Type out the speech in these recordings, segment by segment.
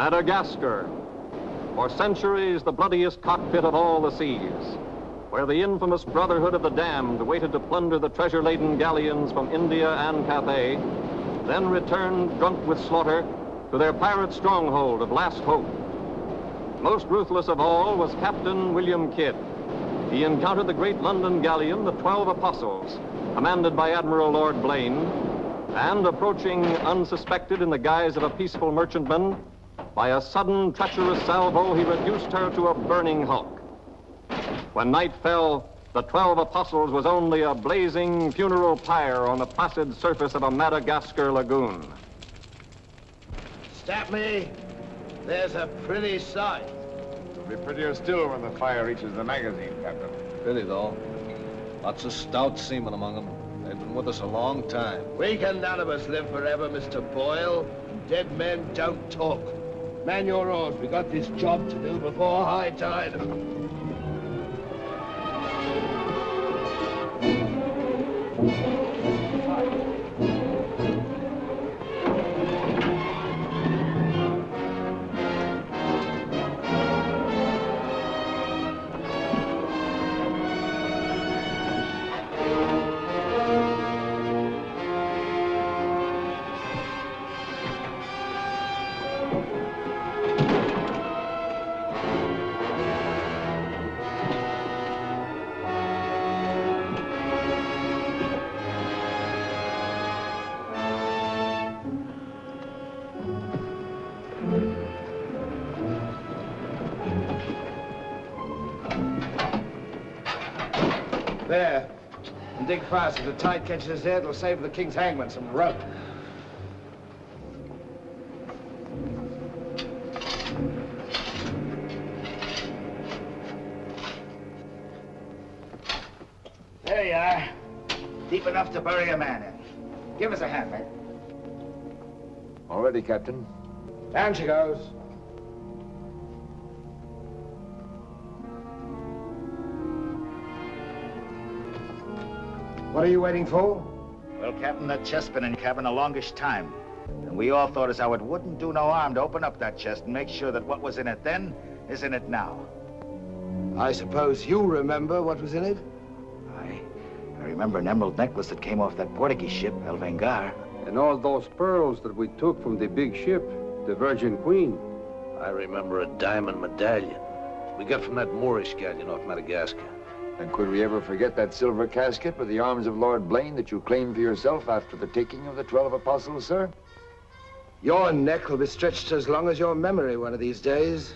Madagascar, for centuries the bloodiest cockpit of all the seas, where the infamous Brotherhood of the Damned waited to plunder the treasure-laden galleons from India and Cathay, then returned drunk with slaughter to their pirate stronghold of Last Hope. Most ruthless of all was Captain William Kidd. He encountered the great London galleon, the 12 Apostles, commanded by Admiral Lord Blaine, and approaching unsuspected in the guise of a peaceful merchantman, by a sudden treacherous salvo, he reduced her to a burning hulk. When night fell, the 12 Apostles was only a blazing funeral pyre on the placid surface of a Madagascar lagoon. Stop me. There's a pretty sight. It'll be prettier still when the fire reaches the magazine, Captain. Pity, though. Lots of stout seamen among them. They've been with us a long time. We can none of us live forever, Mr. Boyle. Dead men don't talk. Man your oars. We got this job to do before high tide. There. And dig fast. If the tide catches us there, it'll save the king's hangman some rope. There you are. Deep enough to bury a man in. Give us a hand, mate. All ready, Captain. Down she goes. What are you waiting for? Well, Captain, that chest's been in cabin a longish time. And we all thought as how it wouldn't do no harm to open up that chest and make sure that what was in it then is in it now. I suppose you remember what was in it? I remember an emerald necklace that came off that Portuguese ship, El Vengar. And all those pearls that we took from the big ship, the Virgin Queen. I remember a diamond medallion we got from that Moorish galleon off Madagascar. And could we ever forget that silver casket with the arms of Lord Blaine that you claimed for yourself after the taking of the 12 Apostles, sir? Your neck will be stretched as long as your memory one of these days.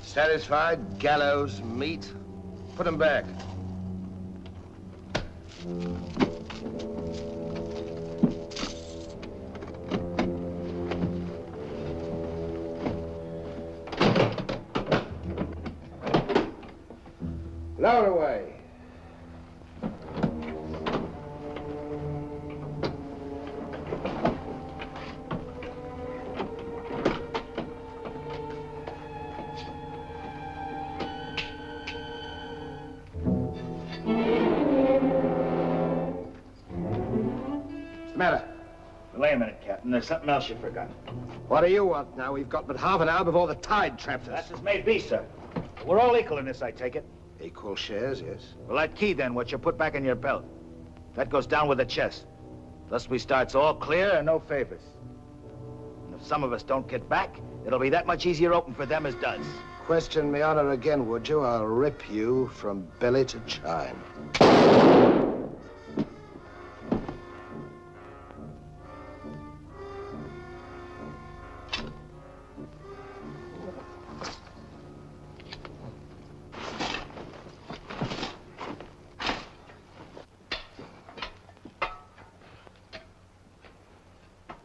Satisfied? Gallows meat? Put them back. Lower away. Wait a minute, Captain. There's something else you forgot. What do you want now? We've got but half an hour before the tide traps us. That's as may be, sir. We're all equal in this, I take it. Equal shares, yes. Well, that key, then, what you put back in your belt. That goes down with the chest. Thus we starts all clear and no favors. And if some of us don't get back, it'll be that much easier open for them as does. Question me honor again, would you? I'll rip you from belly to chine.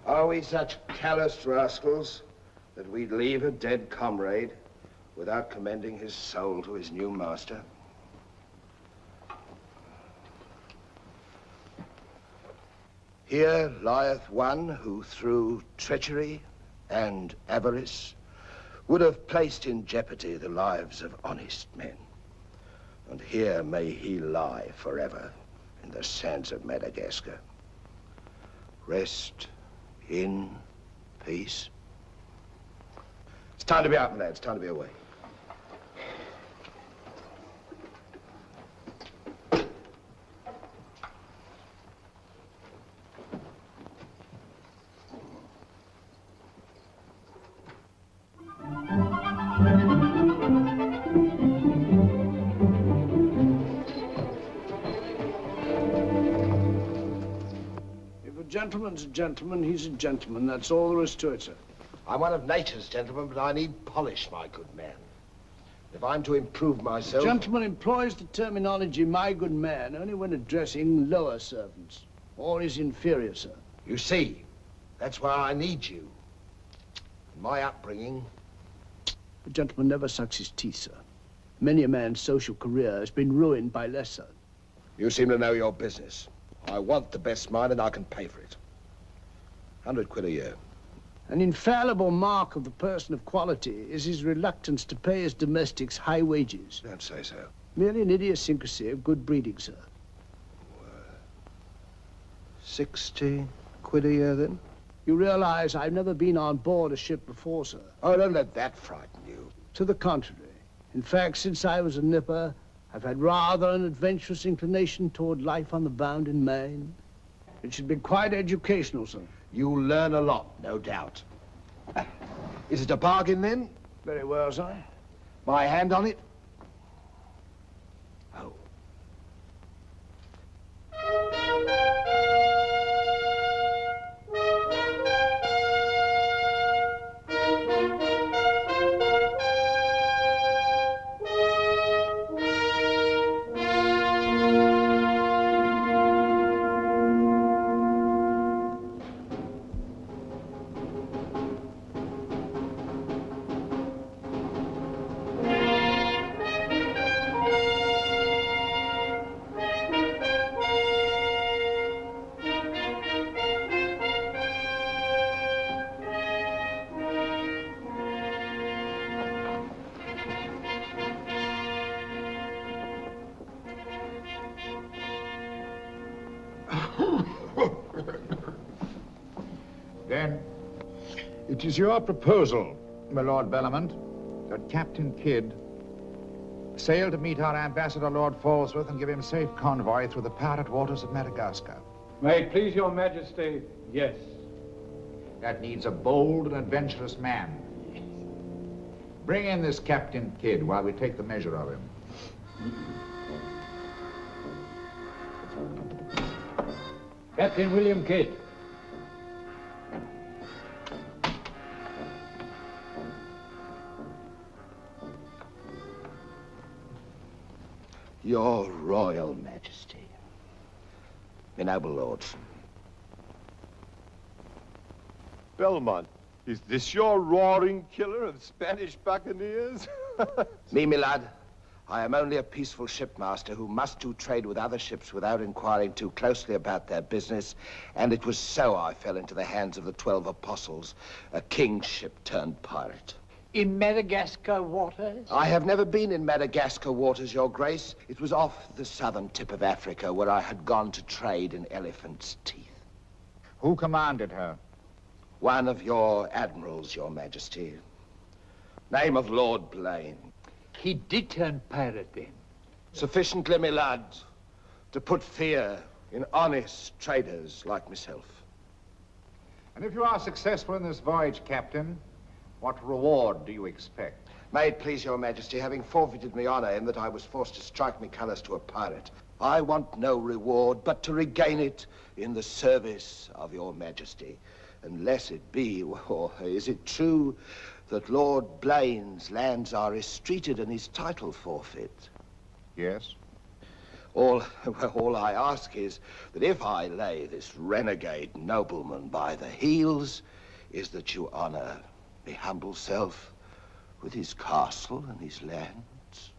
Are we such calloused rascals that we'd leave a dead comrade without commending his soul to his new master? Here lieth one who through treachery and avarice would have placed in jeopardy the lives of honest men. And here may he lie forever in the sands of Madagascar. Rest in peace. It's time to be out, my lads. It's time to be away. If a gentleman's a gentleman, he's a gentleman. That's all there is to it, sir. I'm one of nature's gentlemen, but I need polish, my good man. If I'm to improve myself... Gentleman employs the terminology, my good man, only when addressing lower servants, or his inferior, sir. You see, that's why I need you. In my upbringing... A gentleman never sucks his teeth, sir. Many a man's social career has been ruined by less, sir. You seem to know your business. I want the best mine and I can pay for it. 100 quid a year. An infallible mark of the person of quality is his reluctance to pay his domestics high wages. Don't say so. Merely an idiosyncrasy of good breeding, sir. 60 quid a year, then? You realize I've never been on board a ship before, sir. Oh, don't let that frighten you. To the contrary. In fact, since I was a nipper, I've had rather an adventurous inclination toward life on the bound in Maine. It should be quite educational, sir. You'll learn a lot, no doubt. Is it a bargain, then? Very well, sir. My hand on it? Oh. Then, it is your proposal, my Lord Bellomont, that Captain Kidd sail to meet our ambassador, Lord Falsworth, and give him safe convoy through the pirate waters of Madagascar. May it please your majesty, yes. That needs a bold and adventurous man. Bring in this Captain Kidd while we take the measure of him. Captain William Kidd. Your Royal Majesty. My noble lords. Belmont, is this your roaring killer of Spanish buccaneers? Me, my lad, I am only a peaceful shipmaster who must do trade with other ships without inquiring too closely about their business, and it was so I fell into the hands of the 12 Apostles, a king's ship turned pirate. In Madagascar waters? I have never been in Madagascar waters, Your Grace. It was off the southern tip of Africa where I had gone to trade in elephants' teeth. Who commanded her? One of your admirals, Your Majesty. Name of Lord Blaine. He did turn pirate then? Sufficiently, my lad, to put fear in honest traders like myself. And if you are successful in this voyage, Captain, what reward do you expect? May it please Your Majesty, having forfeited my honor in that I was forced to strike me colors to a pirate, I want no reward but to regain it in the service of Your Majesty. Unless it be, or is it true that Lord Blaine's lands are estreated and his title forfeit? Yes. All I ask is that if I lay this renegade nobleman by the heels, is that you honor my humble self with his castle and his lands.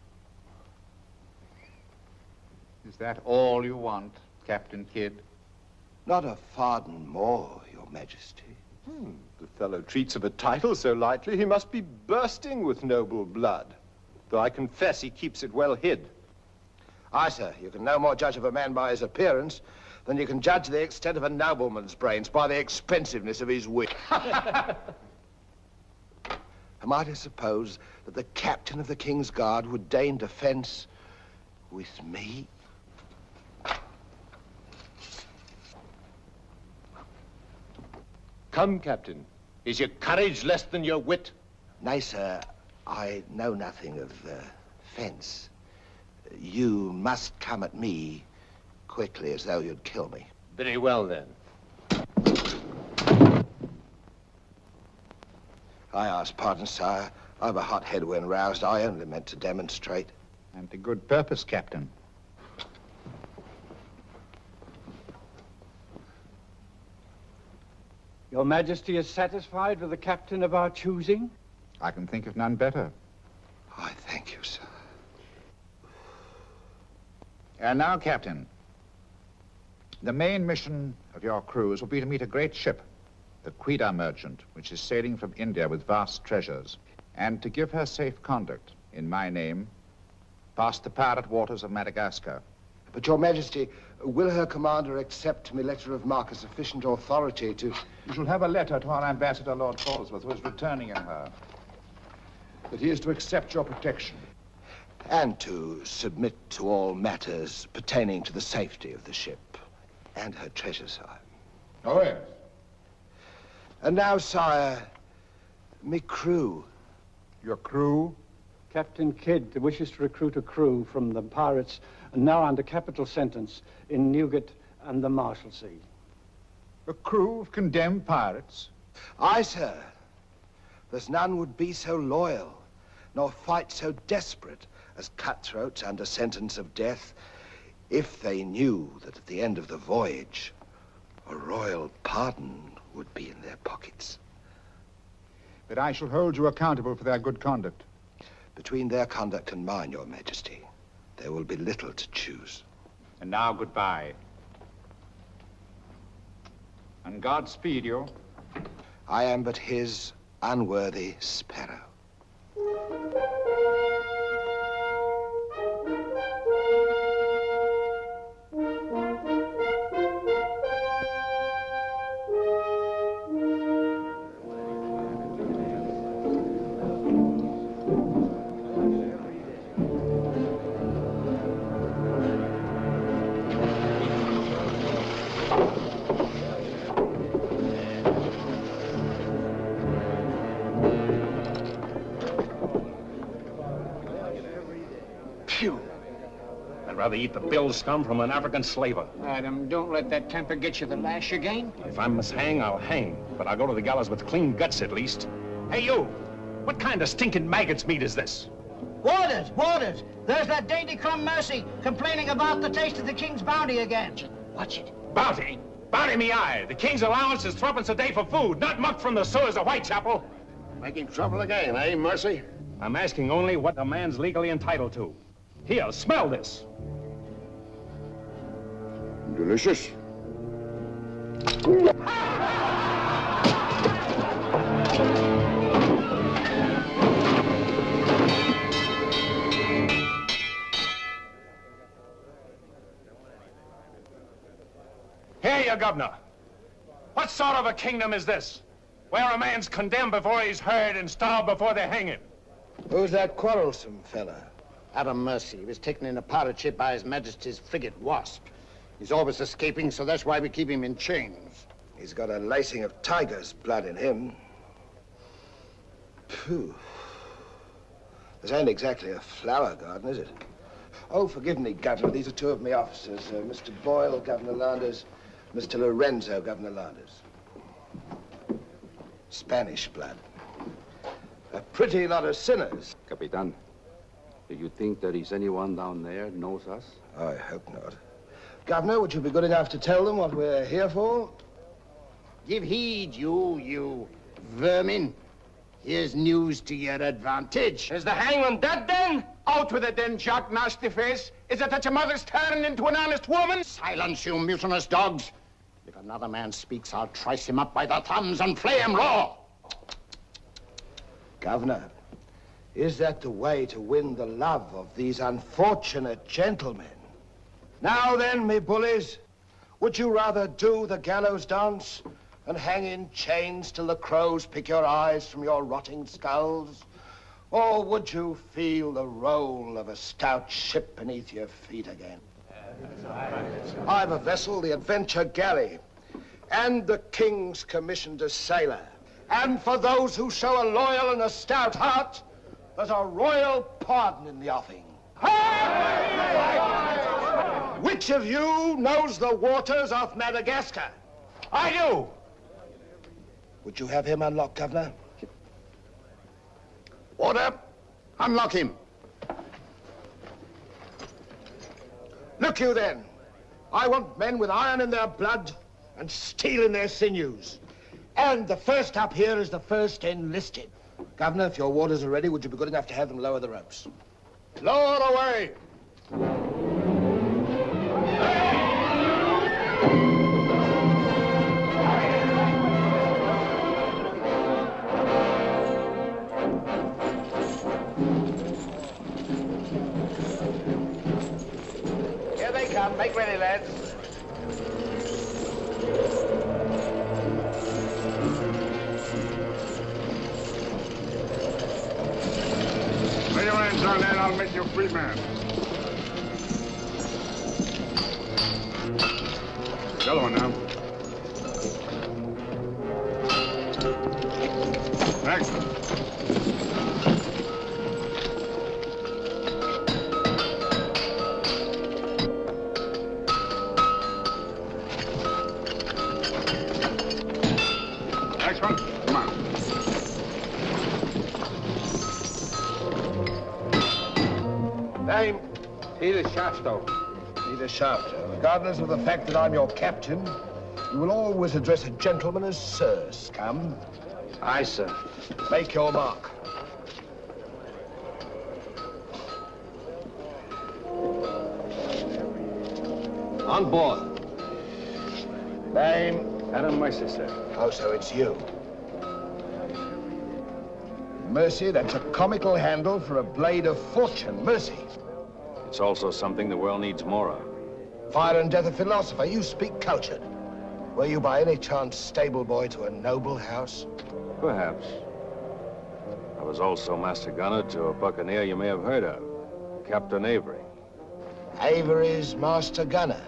Is that all you want, Captain Kidd? Not a farden more, Your Majesty. The fellow treats of a title so lightly, he must be bursting with noble blood. Though I confess he keeps it well hid. Aye, sir, you can no more judge of a man by his appearance than you can judge the extent of a nobleman's brains by the expensiveness of his wit. Am I to suppose that the captain of the King's Guard would deign defense with me? Come, Captain. Is your courage less than your wit? Nay, sir, I know nothing of fence. You must come at me quickly as though you'd kill me. Very well, then. I ask pardon, sire. I've a hot head when roused. I only meant to demonstrate. And to good purpose, Captain. Your Majesty is satisfied with the captain of our choosing? I can think of none better. I thank you, sir. And now, Captain, the main mission of your cruise will be to meet a great ship, the Quida merchant, which is sailing from India with vast treasures, and to give her safe conduct, in my name, past the pirate waters of Madagascar. But, Your Majesty, will her commander accept my letter of marque as sufficient authority to... You shall have a letter to our ambassador, Lord Falsworth, who is returning in her, that he is to accept your protection. And to submit to all matters pertaining to the safety of the ship and her treasure, sire. Oh, yes. And now, sire, me crew. Your crew? Captain Kidd wishes to recruit a crew from the pirates now under capital sentence in Newgate and the Marshalsea. A crew of condemned pirates? Aye, sir. There's none would be so loyal, nor fight so desperate as cutthroats under sentence of death, if they knew that at the end of the voyage, a royal pardon would be in their pockets. But I shall hold you accountable for their good conduct. Between their conduct and mine, Your Majesty, there will be little to choose. And now, goodbye. And God speed you. I am but his unworthy sparrow. I'd rather eat the bill scum from an African slaver. Adam, don't let that temper get you the lash again. If I must hang, I'll hang. But I'll go to the gallows with clean guts, at least. Hey, you! What kind of stinking maggot's meat is this? Warders! Warders! There's that dainty crumb Mercy complaining about the taste of the king's bounty again. Watch it. Bounty? Bounty me eye! The king's allowance is 3 a day for food, not muck from the sewers of Whitechapel. Making trouble again, eh, Mercy? I'm asking only what a man's legally entitled to. Here, smell this. Delicious. Here, you governor. What sort of a kingdom is this? Where a man's condemned before he's heard and starved before they hang him. Who's that quarrelsome fella? Adam Mercy. He was taken in a pirate ship by His Majesty's frigate Wasp. He's always escaping, so that's why we keep him in chains. He's got a lacing of tiger's blood in him. Phew. This ain't exactly a flower garden, is it? Oh, forgive me, Governor. These are two of my officers. Mr. Boyle, Governor Landers. Mr. Lorenzo, Governor Landers. Spanish blood. A pretty lot of sinners. Capitan, do you think there is anyone down there knows us? I hope not. Governor, would you be good enough to tell them what we're here for? Give heed, you vermin. Here's news to your advantage. Is the hangman dead, then? Out with it, then, Jock Nasty Face. Is it that your mother's turned into an honest woman? Silence, you mutinous dogs. If another man speaks, I'll trice him up by the thumbs and flay him raw. Governor, is that the way to win the love of these unfortunate gentlemen? Now then, me bullies, would you rather do the gallows dance and hang in chains till the crows pick your eyes from your rotting skulls? Or would you feel the roll of a stout ship beneath your feet again? I've a vessel, the Adventure Galley, and the King's commissioned a sailor. And for those who show a loyal and a stout heart, there's a royal pardon in the offing. Which of you knows the waters off Madagascar? I do. Would you have him unlocked, Governor? Order, unlock him. Look you then, I want men with iron in their blood and steel in their sinews. And the first up here is the first enlisted. Governor, if your warders are ready, would you be good enough to have them lower the ropes? Lower away! Here they come. Make ready, lads. Lay your hands on that, I'll make you a free man. The other one now. Next. Next one. Come on. Name? Peter Shafto. Peter Shafto. Regardless of the fact that I'm your captain, you will always address a gentleman as Sir, scum. Aye, sir. Make your mark. On board. Name? Adam Mercer, sir. Oh, so it's you. Mercy, that's a comical handle for a blade of fortune. Mercy. It's also something the world needs more of. Fire and death a philosopher. You speak cultured. Were you by any chance stable boy to a noble house? Perhaps. I was also master gunner to a buccaneer you may have heard of, Captain Avery. Avery's master gunner.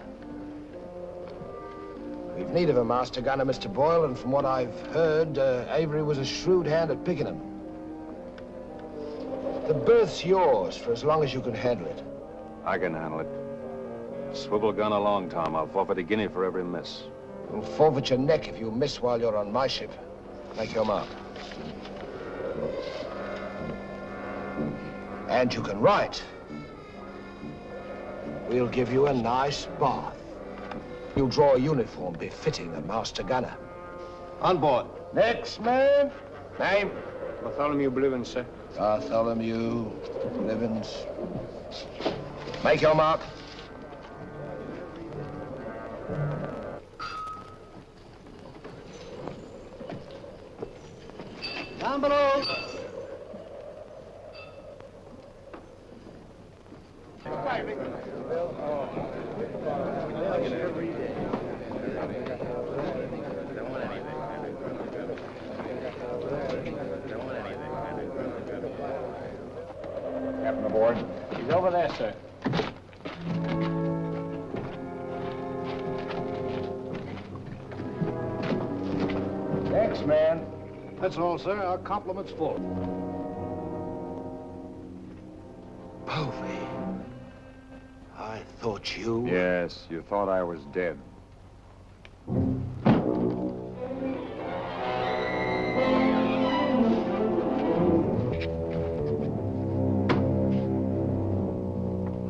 We've need of a master gunner, Mr. Boyle, and from what I've heard, Avery was a shrewd hand at picking them. The berth's yours for as long as you can handle it. I can handle it. Swivel gun along, Tom. I'll forfeit a guinea for every miss. You'll forfeit your neck if you miss while you're on my ship. Make your mark. And you can write. We'll give you a nice bath. You'll draw a uniform befitting a master gunner. On board. Next man. Name? Bartholomew Blivens, sir. Bartholomew Blivens. Make your mark. Down below. Captain aboard. He's over there, sir. Next man. That's all, sir. Our compliments full. Povey. I thought you... Yes, you thought I was dead.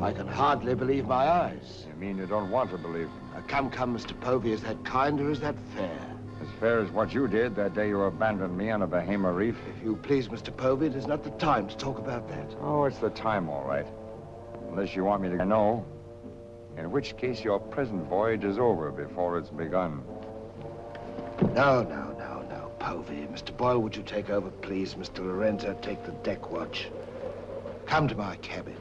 I can hardly believe my eyes. You mean you don't want to believe them? Come, Mr. Povey. Is that kind or is that fair? As fair as what you did that day you abandoned me on a Bahama reef. If you please, Mr. Povey, it is not the time to talk about that. Oh, it's the time, all right. Unless you want me to know. In which case your present voyage is over before it's begun. No, Povey. Mr. Boyle, would you take over, please? Mr. Lorenzo, take the deck watch. Come to my cabin.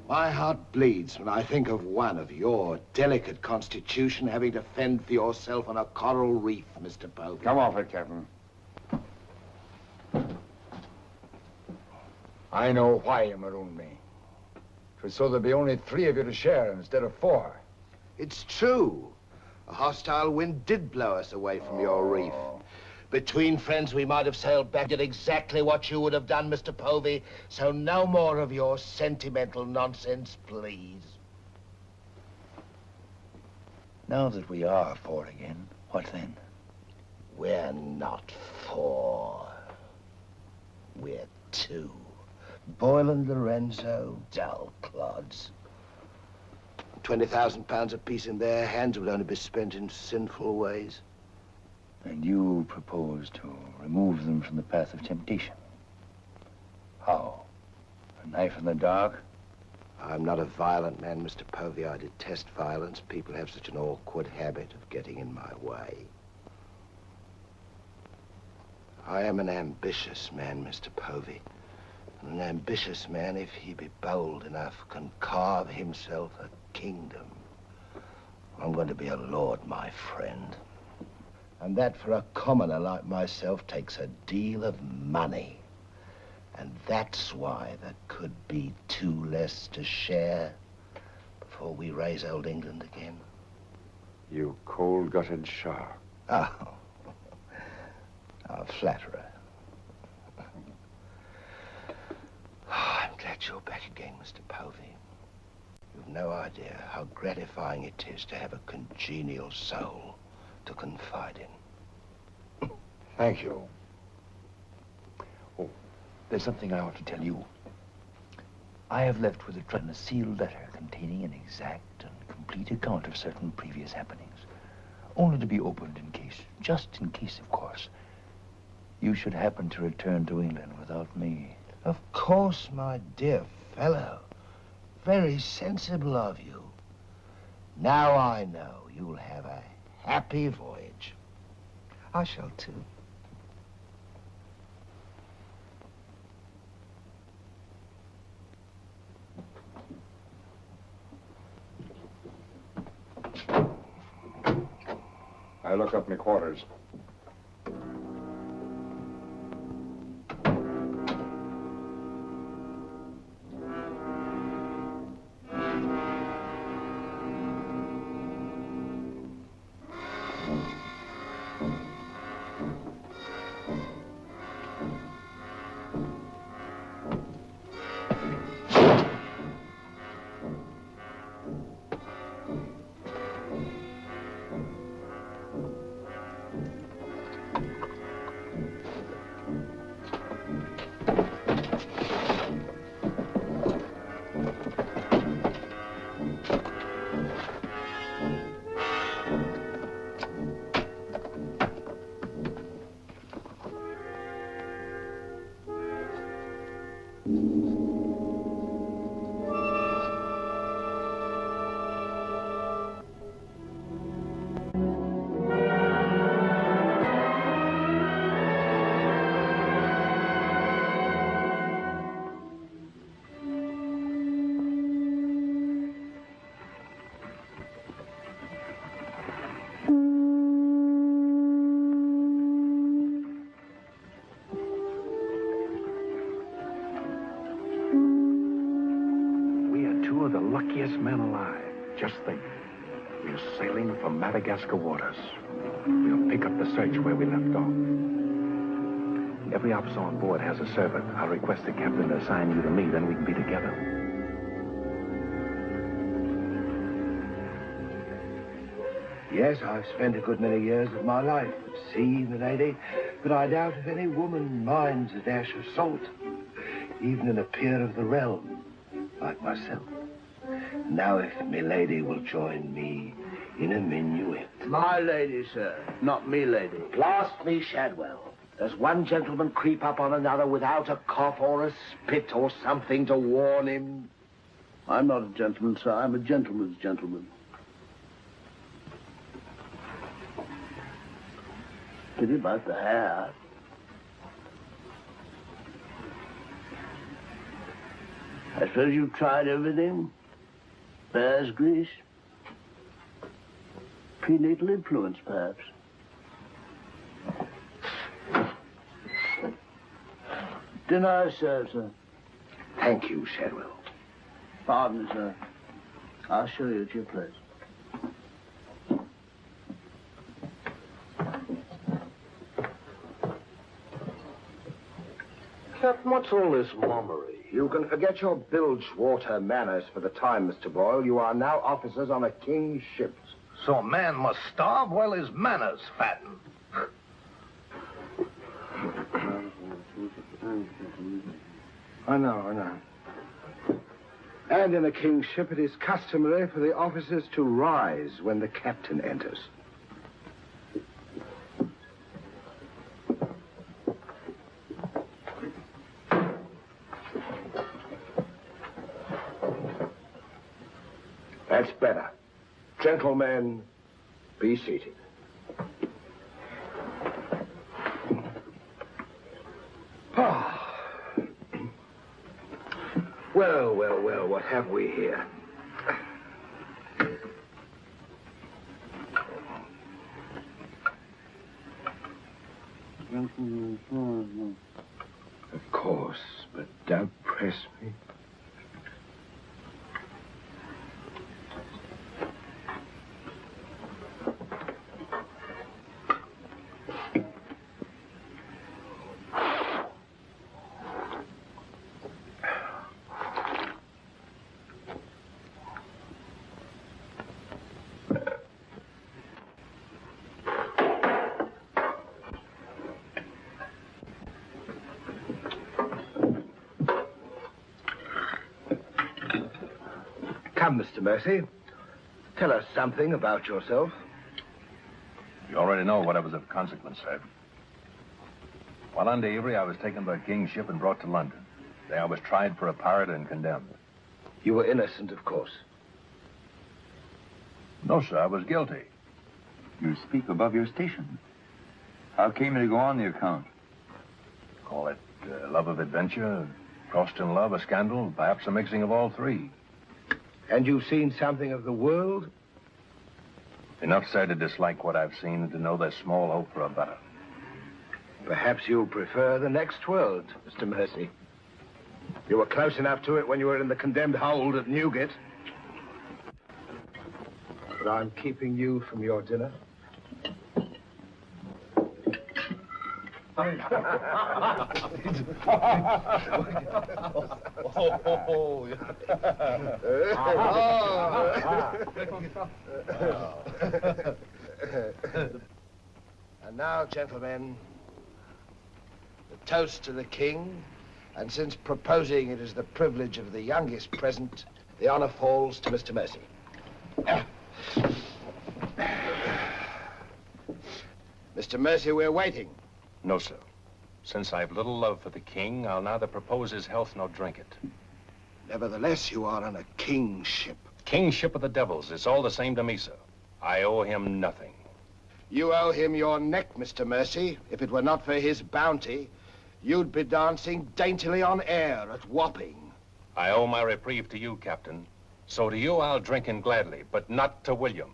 My heart bleeds when I think of one of your delicate constitution having to fend for yourself on a coral reef, Mr. Povey. Come off it, Captain. I know why you marooned me. It was so there'd be only 3 of you to share instead of 4. It's true. A hostile wind did blow us away from your reef. Between friends, we might have sailed back, did exactly what you would have done, Mr. Povey. So no more of your sentimental nonsense, please. Now that we are 4 again, what then? We're not 4. We're 2. Boyle and Lorenzo, dull clods. 20,000 pounds apiece in their hands would only be spent in sinful ways. And you propose to remove them from the path of temptation. How? A knife in the dark? I'm not a violent man, Mr. Povey. I detest violence. People have such an awkward habit of getting in my way. I am an ambitious man, Mr. Povey. And an ambitious man, if he be bold enough, can carve himself a kingdom. I'm going to be a lord, my friend. And that for a commoner like myself takes a deal of money. And that's why there could be 2 less to share before we raise old England again. You cold-gutted shark. Oh, a flatterer. I'm glad you're back again, Mr. Povey. You've no idea how gratifying it is to have a congenial soul to confide in. Thank you. Oh, there's something I ought to tell you. I have left with the Trent a sealed letter containing an exact and complete account of certain previous happenings, only to be opened in case, just in case, of course, you should happen to return to England without me. Of course, my dear fellow. Very sensible of you. Now I know you'll have a happy voyage. I shall too. I look up my quarters. Men alive. Just think. We're sailing for Madagascar waters. We'll pick up the search where we left off. Every officer on board has a servant. I'll request the captain to assign you to me, then we can be together. Yes, I've spent a good many years of my life at sea, milady, but I doubt if any woman minds a dash of salt, even in a peer of the realm, like myself. Now, if milady will join me in a minuet. My lady, sir, not me lady. Blast me, Shadwell. Does one gentleman creep up on another without a cough or a spit or something to warn him? I'm not a gentleman, sir. I'm a gentleman's gentleman. Pity about the hair. I suppose you've tried everything? Bear's grease? Prenatal influence, perhaps? Dinner served, sir. Thank you, Shadwell. Pardon me, sir. I'll show you to your place. Captain, what's all this mummery? You can forget your bilge-water manners for the time, Mr. Boyle. You are now officers on a king's ship. So a man must starve while his manners fatten. I know. And in a king's ship, it is customary for the officers to rise when the captain enters. That's better. Gentlemen, be seated. Well, what have we here? Of course, but don't press me. Come, Mr. Mercy. Tell us something about yourself. You already know what was of consequence, sir. While under Avery, I was taken by King's ship and brought to London. There I was tried for a pirate and condemned. You were innocent, of course. No, sir, I was guilty. You speak above your station. How came you to go on the account? Call it love of adventure, crossed in love, a scandal, perhaps a mixing of all three. And you've seen something of the world? Enough, sir, to dislike what I've seen and to know there's small hope for a better. Perhaps you'll prefer the next world, Mr. Mercy. You were close enough to it when you were in the condemned hold at Newgate. But I'm keeping you from your dinner. And now, gentlemen, the toast to the king, and since proposing it is the privilege of the youngest present, the honor falls to Mr. Mercy. Mr. Mercy, we're waiting. No, sir. Since I've little love for the king, I'll neither propose his health nor drink it. Nevertheless, you are on a king's ship. King's ship of the devils. It's all the same to me, sir. I owe him nothing. You owe him your neck, Mr. Mercy. If it were not for his bounty, you'd be dancing daintily on air at Wapping. I owe my reprieve to you, Captain. So to you I'll drink in gladly, but not to William.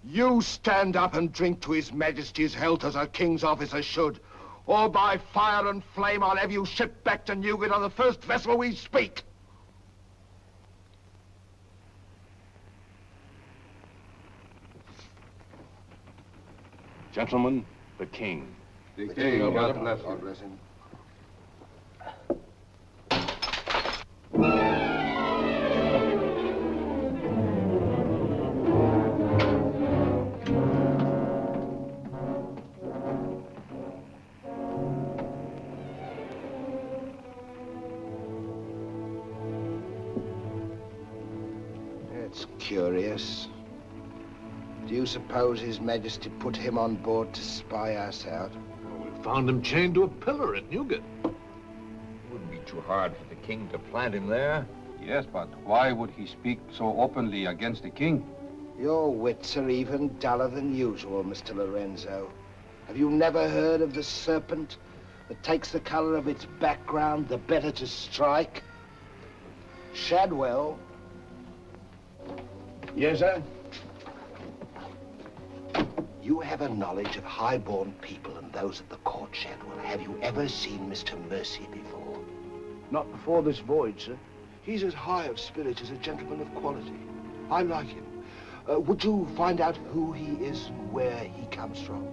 You stand up and drink to His Majesty's health as a king's officer should. Or by fire and flame, I'll have you shipped back to Newgate on the first vessel we speak. Gentlemen, the king. The king, God bless him. curious. Do you suppose His Majesty put him on board to spy us out? Well, we found him chained to a pillar at Newgate. It wouldn't be too hard for the king to plant him there. Yes, but why would he speak so openly against the king? Your wits are even duller than usual, Mr. Lorenzo. Have you never heard of the serpent that takes the color of its background the better to strike? Shadwell. Yes, sir? You have a knowledge of high-born people and those at the court, Shadwell. Have you ever seen Mr. Mercy before? Not before this voyage, sir. He's as high of spirit as a gentleman of quality. I like him. Would you find out who he is and where he comes from?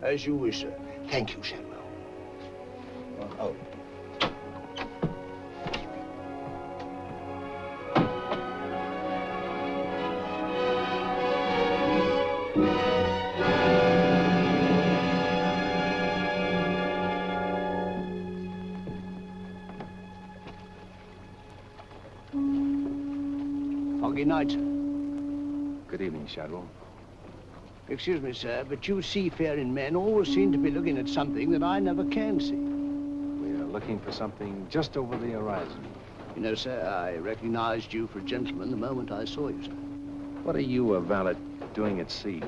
As you wish, sir. Thank you, Shadwell. Oh. Foggy night. Good evening, Shadwell. Excuse me, sir, but you seafaring men always seem to be looking at something that I never can see. We are looking for something just over the horizon. You know, sir, I recognized you for a gentleman the moment I saw you, sir. What are you, a valet, doing at sea?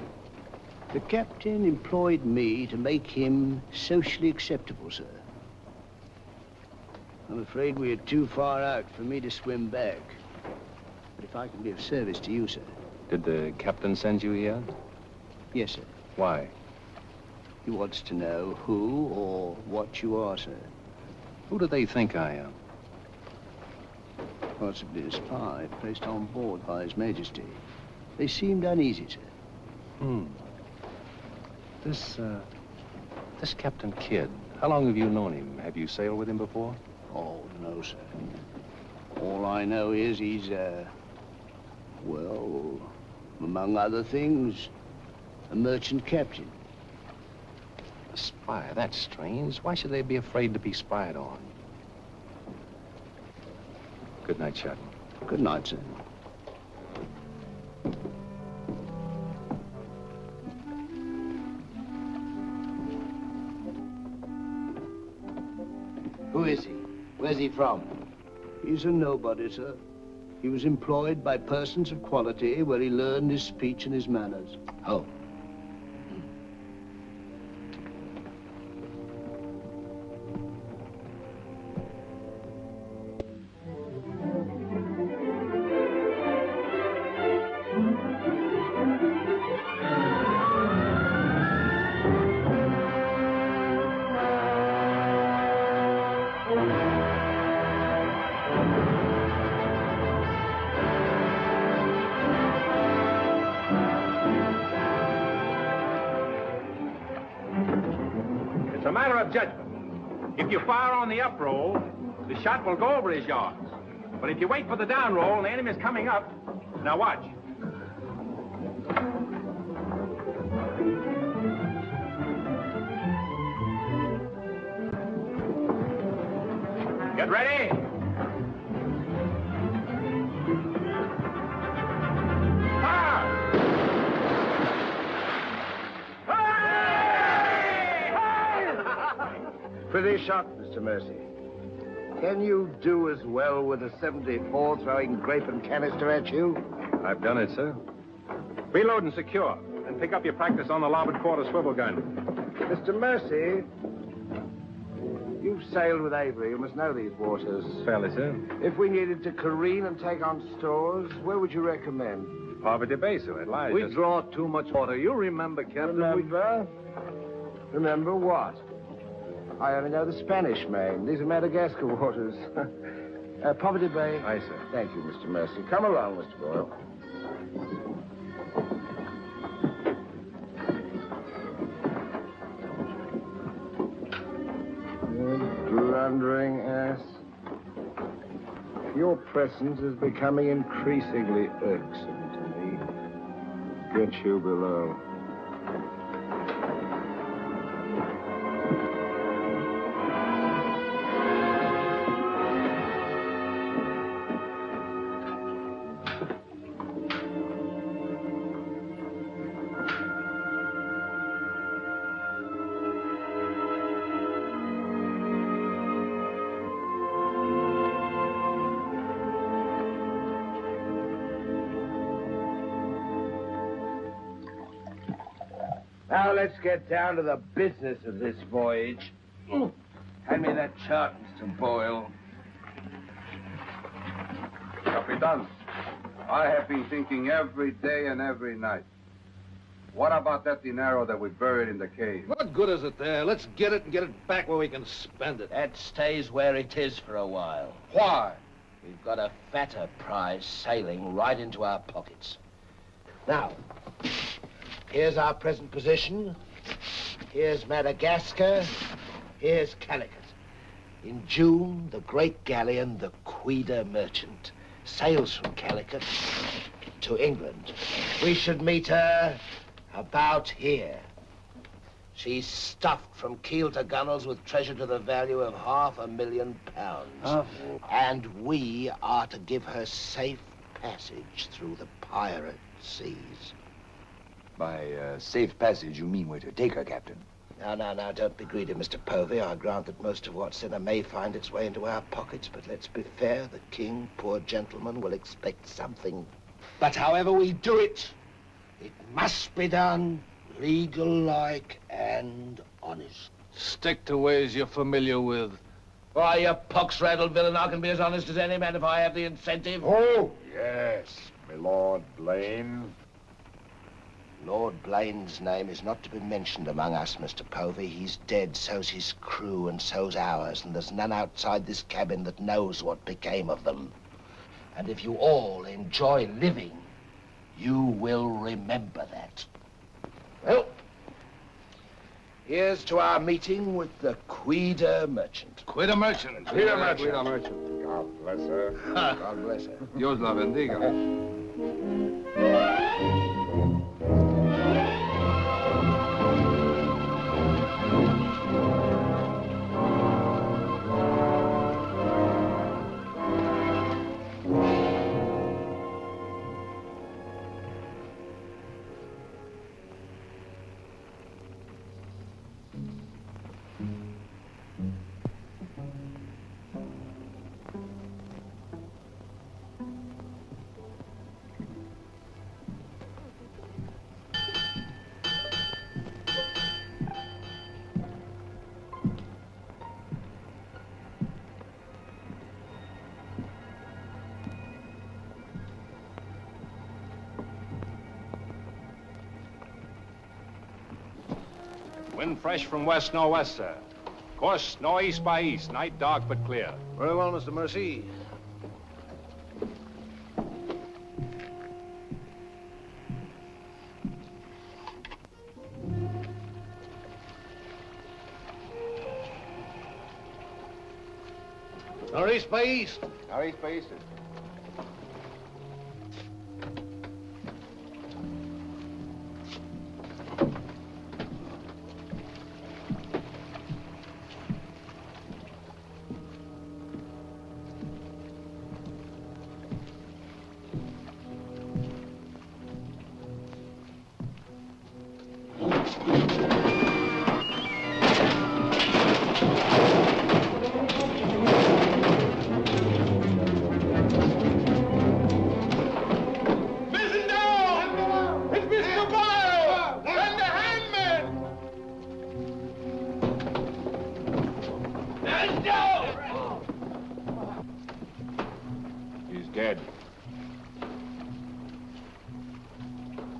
The captain employed me to make him socially acceptable, sir. I'm afraid we are too far out for me to swim back. But if I can be of service to you, sir. Did the captain send you here? Yes, sir. Why? He wants to know who or what you are, sir. Who do they think I am? Possibly a spy placed on board by His Majesty. They seemed uneasy, sir. This Captain Kidd, how long have you known him? Have you sailed with him before? Oh, no, sir. All I know is he's, well, among other things, a merchant captain. A spy? That's strange. Why should they be afraid to be spied on? Good night, Shadwell. Good night, sir. Who is he? Where's he from? He's a nobody, sir. He was employed by persons of quality where he learned his speech and his manners. Oh. It's a matter of judgment. If you fire on the up roll, the shot will go over his yards. But if you wait for the down roll and the enemy's coming up, now watch. Get ready. Pretty shot, Mr. Mercy. Can you do as well with a 74 throwing grape and canister at you? I've done it, sir. Reload and secure. And pick up your practice on the larboard quarter swivel gun. Mr. Mercy, you've sailed with Avery. You must know these waters. Fairly, sir. If we needed to careen and take on stores, where would you recommend? Poverty Bay, sir. It lies. We draw too much water. You remember, Captain. Remember? Remember what? I only know the Spanish Main. These are Madagascar waters. Poverty Bay. Aye, sir. Thank you, Mr. Mercy. Come along, Mr. Boyle. Blundering ass. Your presence is becoming increasingly irksome to me. Get you below. Now let's get down to the business of this voyage. Hand me that chart, Mr. Boyle. Capitan, I have been thinking every day and every night. What about that dinero that we buried in the cave? What good is it there? Let's get it and get it back where we can spend it. That stays where it is for a while. Why? We've got a fatter prize sailing right into our pockets. Now, here's our present position. Here's Madagascar. Here's Calicut. In June, the great galleon, the Queen Merchant, sails from Calicut to England. We should meet her about here. She's stuffed from keel to gunwales with treasure to the value of £500,000. And we are to give her safe passage through the pirate seas. By safe passage, you mean we're to take her, Captain? Now, don't be greedy, Mr. Povey. I grant that most of what's in her may find its way into our pockets, but let's be fair. The king, poor gentleman, will expect something. But however we do it, it must be done legal-like and honest. Stick to ways you're familiar with. Why, you pox-rattled villain, I can be as honest as any man if I have the incentive. Oh, yes, my Lord Blaine. Lord Blaine's name is not to be mentioned among us, Mr. Povey. He's dead, so's his crew, and so's ours, and there's none outside this cabin that knows what became of them. And if you all enjoy living, you will remember that. Well, here's to our meeting with the Queen Merchant. Queen Merchant. Queen Merchant. Queen Merchant. God bless her. God bless her. Dios la bendiga. Wind fresh from west-northwest, sir. Course northeast by east. Night dark but clear. Very well, Mr. Mercy. Northeast by east. Northeast by east.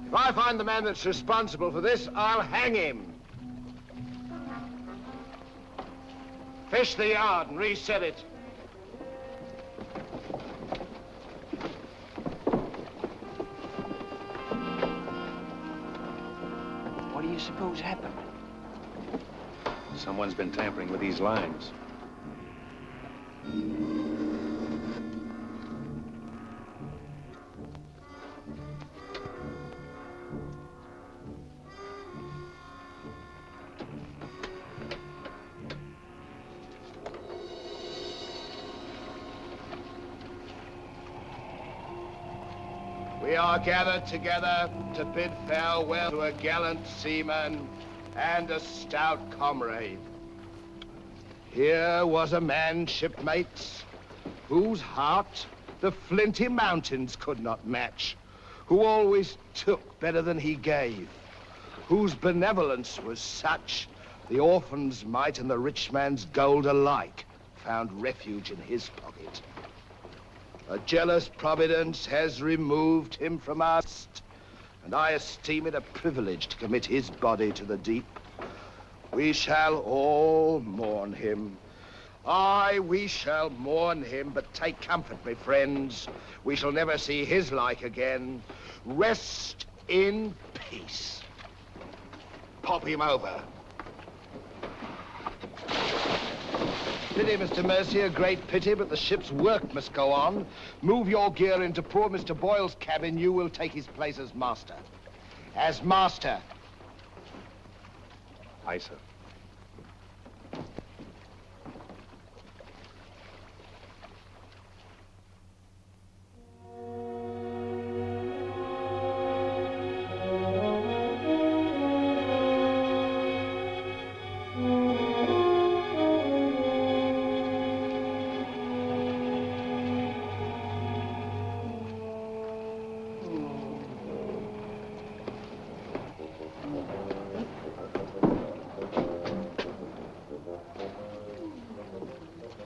If I find the man that's responsible for this, I'll hang him. Fish the yard and reset it. What do you suppose happened? Someone's been tampering with these lines. We are gathered together to bid farewell to a gallant seaman and a stout comrade. Here was a man, shipmates, whose heart the flinty mountains could not match, who always took better than he gave, whose benevolence was such, the orphan's mite and the rich man's gold alike found refuge in his pocket. A jealous providence has removed him from us, and I esteem it a privilege to commit his body to the deep. We shall all mourn him. Aye, we shall mourn him, but take comfort, my friends. We shall never see his like again. Rest in peace. Pop him over. Pity, Mr. Mercy, a great pity, but the ship's work must go on. Move your gear into poor Mr. Boyle's cabin. You will take his place as master. As master. Aye, sir.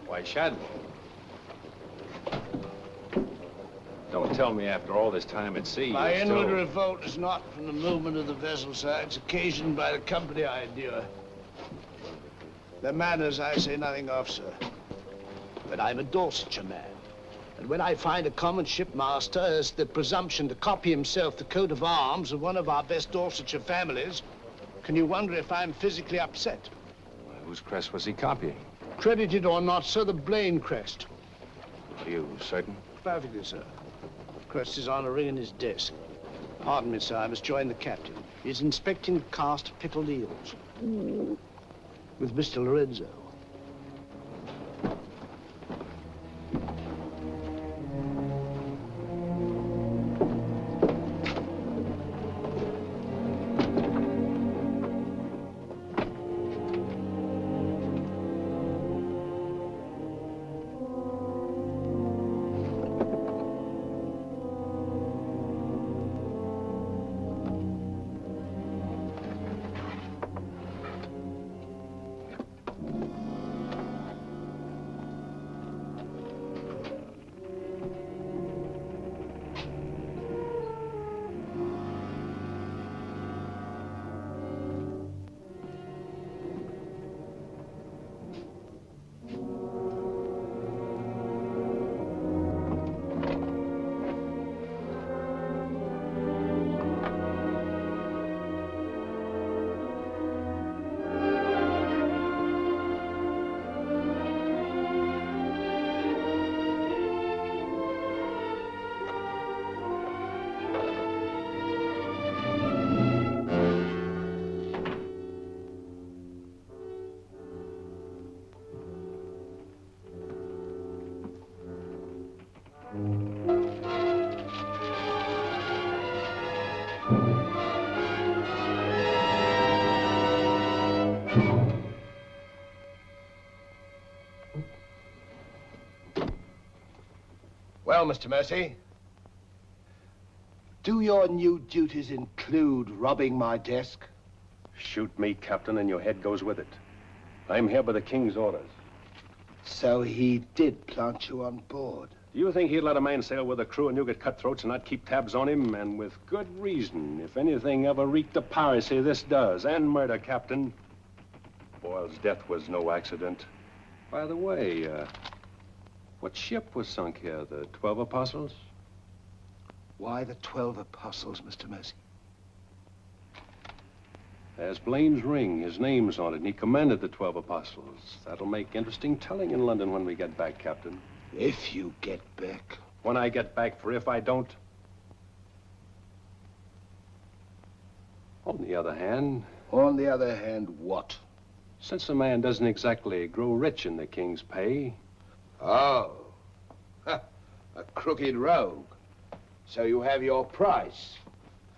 Why, Shadwell. Don't tell me after all this time at sea. My you're inward still... revolt is not from the movement of the vessel, sir. It's occasioned by the company I endure. Their manners I say nothing of, sir. But I'm a Dorsetshire man. And when I find a common shipmaster has the presumption to copy himself the coat of arms of one of our best Dorsetshire families, can you wonder if I'm physically upset? Well, whose crest was he copying? Credited or not, sir, the Blaine crest. Are you certain? Perfectly, sir. Crest is on a ring in his desk. Pardon me, sir, I must join the captain. He's inspecting the cast of pickled eels. With Mr. Lorenzo. Well, Mr. Mercy, do your new duties include robbing my desk? Shoot me, Captain, and your head goes with it. I'm here by the King's orders. So he did plant you on board? Do you think he'd let a man sail with a crew of Newgate cutthroats and not keep tabs on him? And with good reason. If anything ever reeked of piracy, this does. And murder, Captain. Boyle's death was no accident. By the way, what ship was sunk here? The 12 Apostles? Why the 12 Apostles, Mr. Mercy? There's Blaine's ring. His name's on it, and he commanded the 12 Apostles. That'll make interesting telling in London when we get back, Captain. If you get back. When I get back, for if I don't. On the other hand... On the other hand, what? Since a man doesn't exactly grow rich in the King's pay... Oh. A crooked rogue. So you have your price.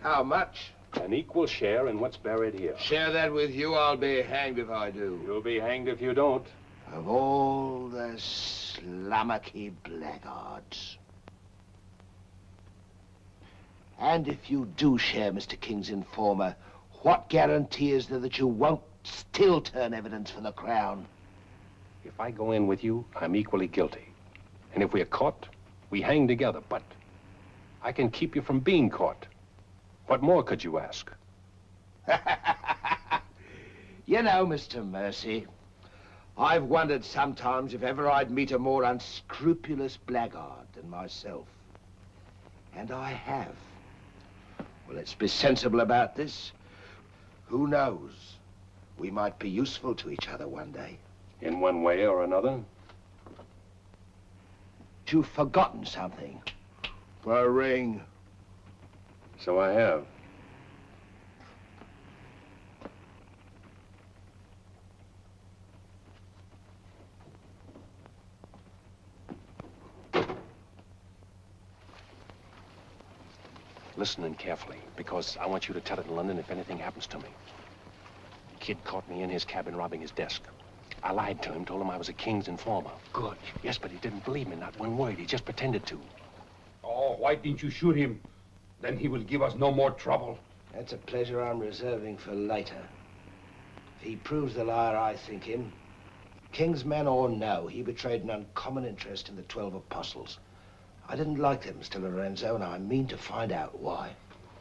How much? An equal share in what's buried here. Share that with you, I'll be hanged if I do. You'll be hanged if you don't. Of all the slummocky blackguards. And if you do share Mr. King's informer, What guarantee is there that you won't still turn evidence for the Crown? If I go in with you, I'm equally guilty. And if we're caught, we hang together. But I can keep you from being caught. What more could you ask? You know, Mr. Mercy, I've wondered sometimes if ever I'd meet a more unscrupulous blackguard than myself. And I have. Well, let's be sensible about this. Who knows? We might be useful to each other one day. In one way or another? You've forgotten something. A ring. So I have. Listen in carefully, because I want you to tell it in London if anything happens to me. Kid caught me in his cabin robbing his desk. I lied to him, told him I was a king's informer. Good. Yes, but he didn't believe me, not one word. He just pretended to. Oh, why didn't you shoot him? Then he will give us no more trouble. That's a pleasure I'm reserving for later. If he proves the liar I think him, king's man or no, he betrayed an uncommon interest in the 12 apostles. I didn't like them, Mr. Lorenzo, and I mean to find out why.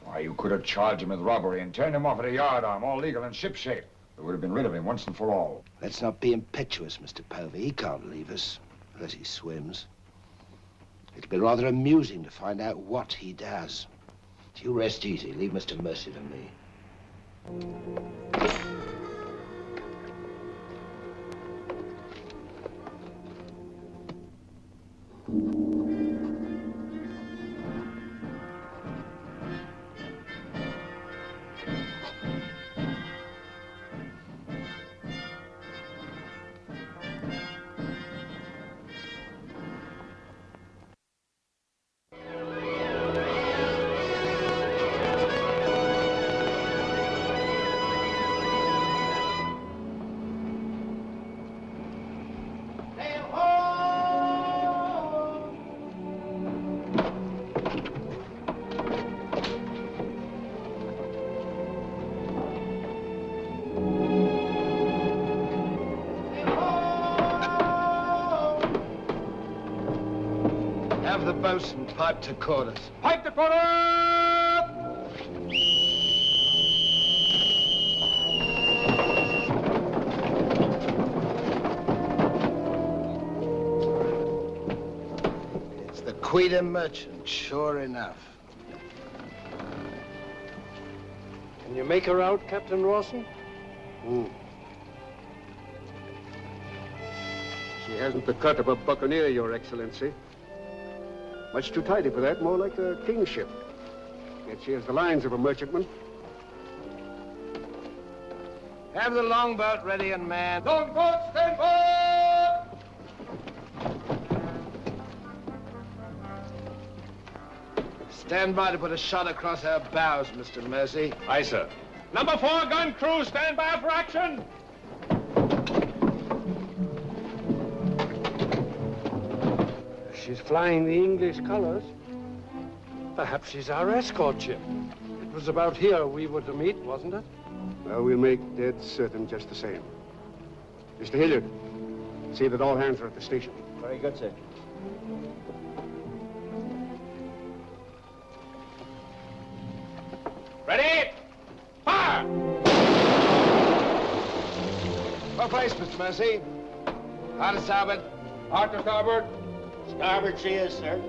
Why, you could have charged him with robbery and turned him off at a yardarm, all legal and shipshape. We would have been rid of him once and for all. Let's not be impetuous, Mr. Povey. He can't leave us, unless he swims. It'll be rather amusing to find out what he does. You rest easy. Leave Mr. Mercy to me. Have the boatswain pipe to quarters. Pipe to quarters! It's the Queen Merchant, sure enough. Can you make her out, Captain Rawson? She hasn't the cut of a buccaneer, Your Excellency. Much too tidy for that, more like a king's ship. Yet she has the lines of a merchantman. Have the longboat ready and manned. Longboat, stand by! Stand by to put a shot across her bows, Mr. Mercy. Aye, sir. Number 4 gun crew, stand by for action! She's flying the English colors. Perhaps she's our escort ship. It was about here we were to meet, wasn't it? Well, we'll make dead certain just the same. Mr. Hilliard, see that all hands are at the station. Very good, sir. Ready? Fire! For place, Mr. Mercy. Hard to starboard. Hard to starboard. Starboard she is, sir.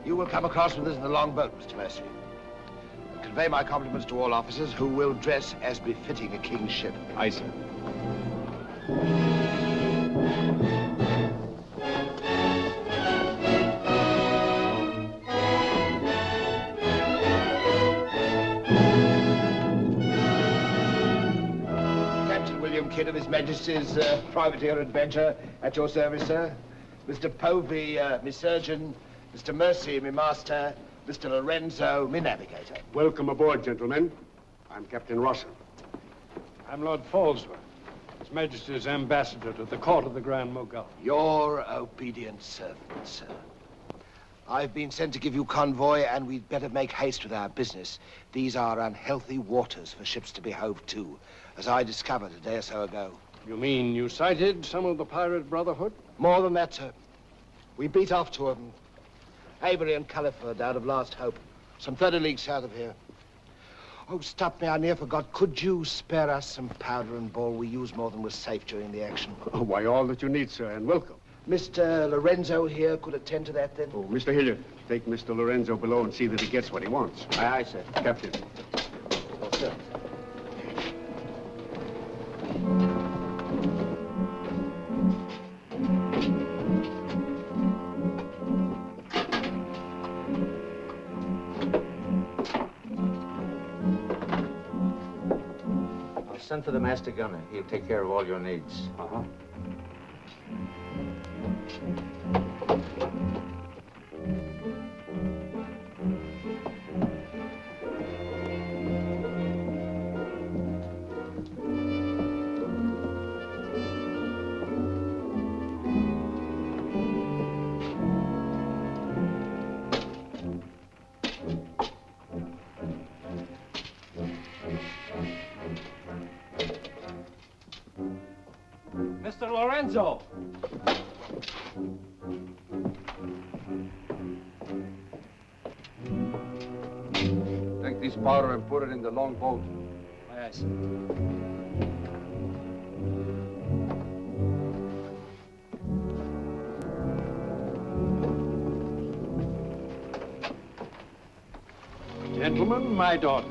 You will come across with us in the longboat, Mr. Mercy. And convey my compliments to all officers who will dress as befitting a king's ship. Aye, sir. Kidd of His Majesty's Privateer Adventure, at your service, sir. Mr. Povey, me surgeon. Mr. Mercy, me master. Mr. Lorenzo, me navigator. Welcome aboard, gentlemen. I'm Captain Rawson. I'm Lord Falsworth. His Majesty's ambassador to the court of the Grand Mogul. Your obedient servant, sir. I've been sent to give you convoy, and we'd better make haste with our business. These are unhealthy waters for ships to be hove to, as I discovered a day or so ago. You mean you sighted some of the pirate brotherhood? More than that, sir. We beat off two of them. Avery and Culliford out of Last Hope, some 30 leagues south of here. Oh, stop me, I near forgot. Could you spare us some powder and ball? We used more than was safe during the action. Oh, why, all that you need, sir, and welcome. Mr. Lorenzo here could attend to that, then? Oh, Mr. Hilliard, take Mr. Lorenzo below and see that he gets what he wants. Aye, aye, sir. Captain. Oh, sir. I'll send for the master gunner. He'll take care of all your needs. Uh-huh. Mr. Lorenzo! Take this powder and put it in the long boat. Aye, aye, sir. Gentlemen, my daughter,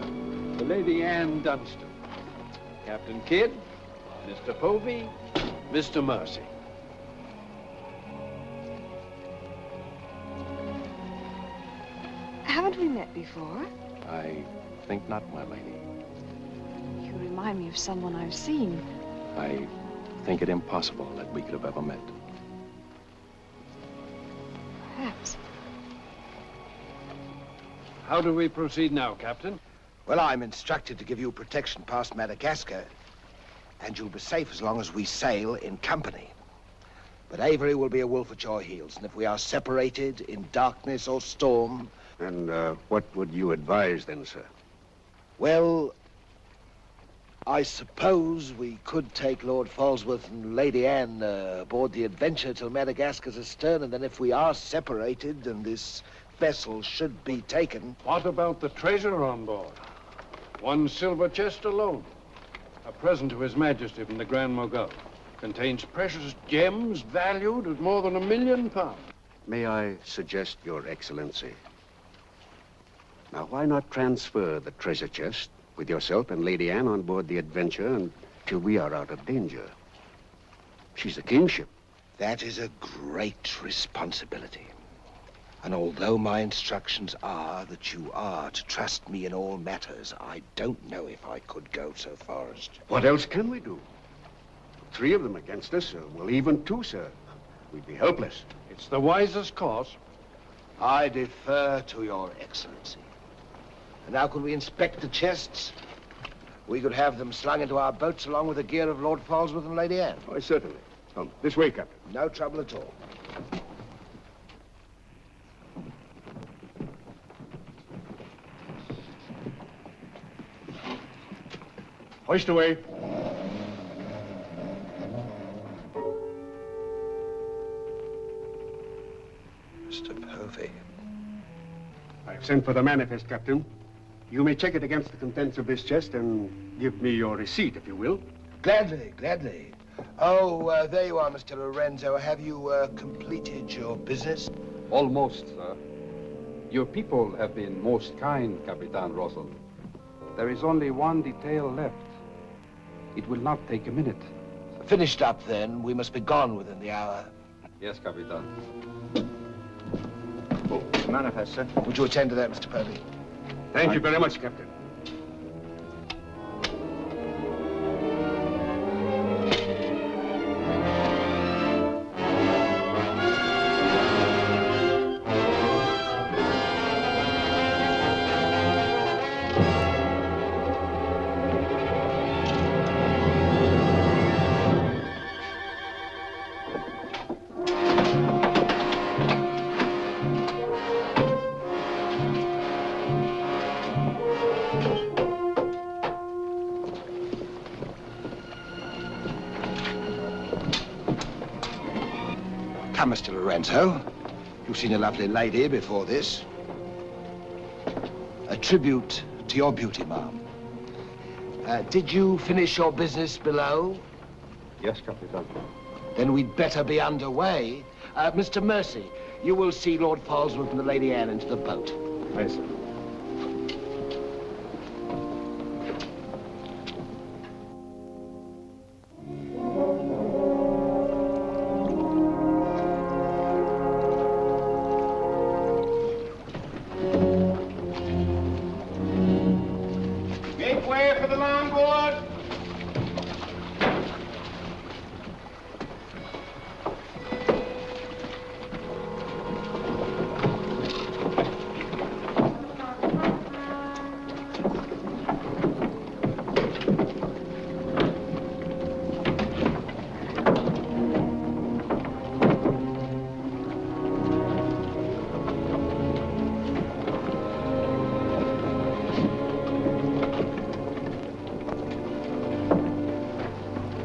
the Lady Anne Dunstan. Captain Kidd, Mr. Povey, Mr. Mercy. Haven't we met before? I think not, my lady. You remind me of someone I've seen. I think it impossible that we could have ever met. Perhaps. How do we proceed now, Captain? Well, I'm instructed to give you protection past Madagascar, and you'll be safe as long as we sail in company. But Avery will be a wolf at your heels, and if we are separated in darkness or storm... And what would you advise then, sir? Well, I suppose we could take Lord Falsworth and Lady Anne aboard the Adventure till Madagascar's astern, and then if we are separated and this vessel should be taken... What about the treasure on board? One silver chest alone. A present to His Majesty from the Grand Mogul. Contains precious gems valued at more than £1 million. May I suggest, Your Excellency? Now, why not transfer the treasure chest with yourself and Lady Anne on board the Adventure until we are out of danger? She's a kingship. That is a great responsibility. And although my instructions are that you are to trust me in all matters, I don't know if I could go so far as to... What else can we do? 3 of them against us, well, even 2, sir. We'd be helpless. It's the wisest course. I defer to your excellency. And now could we inspect the chests? We could have them slung into our boats along with the gear of Lord Falsworth and Lady Anne. Oh, certainly. Come, this way, Captain. No trouble at all. Hoist away. Mr. Povey. I've sent for the manifest, Captain. You may check it against the contents of this chest and give me your receipt, if you will. Gladly, gladly. Oh, there you are, Mr. Lorenzo. Have you completed your business? Almost, sir. Your people have been most kind, Capitan Russell. There is only one detail left. It will not take a minute. Finished up, then. We must be gone within the hour. Yes, Capitan. Oh, manifest, sir. Would you attend to that, Mr. Povey? Thank you very much, Captain. Come, Mr. Lorenzo. You've seen a lovely lady before this. A tribute to your beauty, ma'am. Did you finish your business below? Yes, Capitan. Then we'd better be underway. Mr. Mercy, you will see Lord Falsworth and the Lady Anne into the boat. Aye, sir. Make way for the longboard.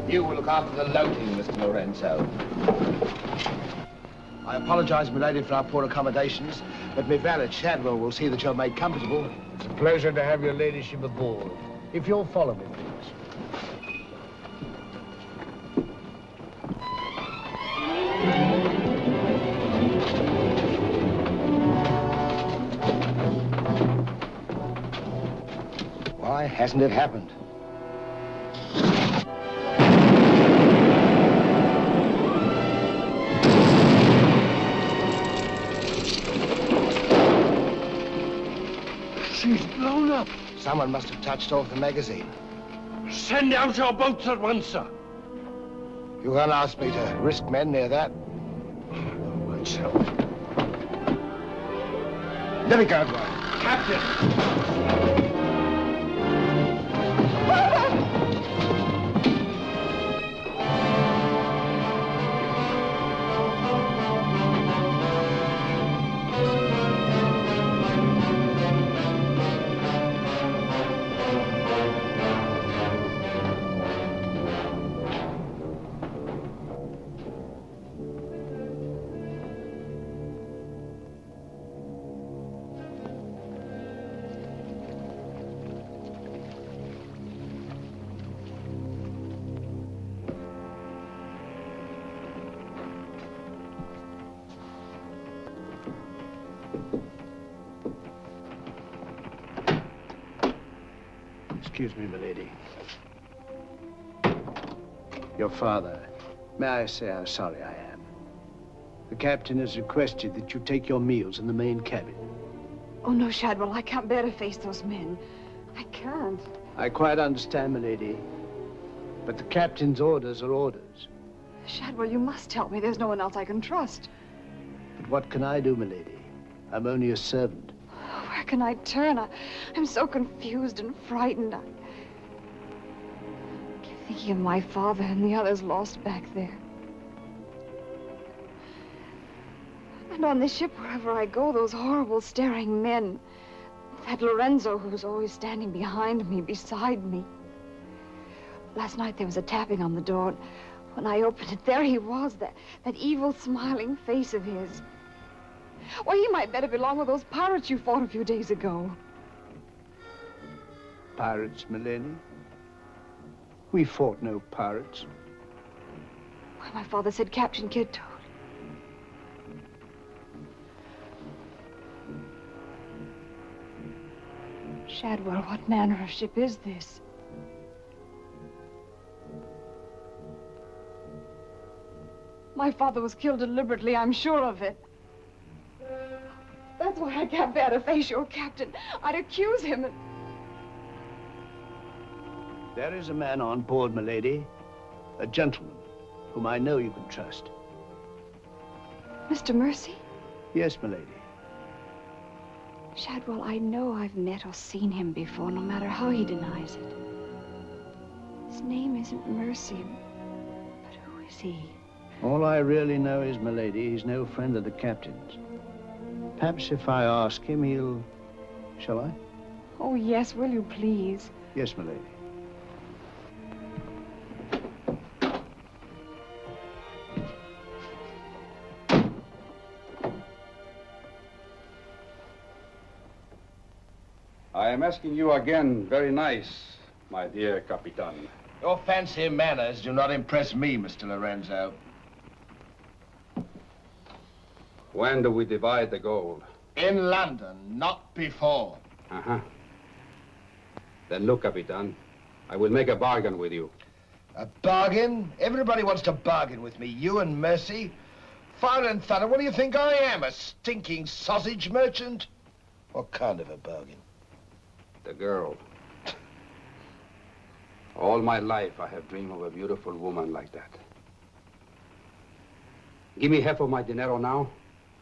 You will look after the loading, Mr. Lorenzo. I apologize, milady, for our poor accommodations, but my valet Shadwell will see that you're made comfortable. It's a pleasure to have your ladyship aboard. If you'll follow me, please. Why hasn't it happened? She's blown up. Someone must have touched off the magazine. Send out your boats at once, sir. You can't ask me to risk men near that. Myself. Let me go, boy. Captain! Excuse me, milady. Your father. May I say how sorry I am? The captain has requested that you take your meals in the main cabin. Oh, no, Shadwell, I can't bear to face those men. I can't. I quite understand, milady. But the captain's orders are orders. Shadwell, you must help me. There's no one else I can trust. But what can I do, milady? I'm only a servant. Where can I turn? I'm so confused and frightened. I keep thinking of my father and the others lost back there. And on this ship, wherever I go, those horrible staring men. That Lorenzo who's always standing behind me, beside me. Last night there was a tapping on the door. When I opened it, there he was, that evil smiling face of his. Why, he might better belong with those pirates you fought a few days ago. Pirates, milady? We fought no pirates. Why, my father said Captain Kidd told. Shadwell, what manner of ship is this? My father was killed deliberately, I'm sure of it. That's why I can't bear to face your captain. I'd accuse him and... There is a man on board, milady. A gentleman whom I know you can trust. Mr. Mercy? Yes, milady. Shadwell, I know I've met or seen him before, no matter how he denies it. His name isn't Mercy, but who is he? All I really know is, milady, he's no friend of the captain's. Perhaps if I ask him, he'll... Shall I? Oh, yes, will you please? Yes, milady. I am asking you again, very nice, my dear Capitan. Your fancy manners do not impress me, Mr. Lorenzo. When do we divide the gold? In London, not before. Uh-huh. Then look, Capitan, I will make a bargain with you. A bargain? Everybody wants to bargain with me. You and Mercy. Fire and thunder, what do you think I am? A stinking sausage merchant? What kind of a bargain? The girl. All my life I have dreamed of a beautiful woman like that. Give me half of my dinero now,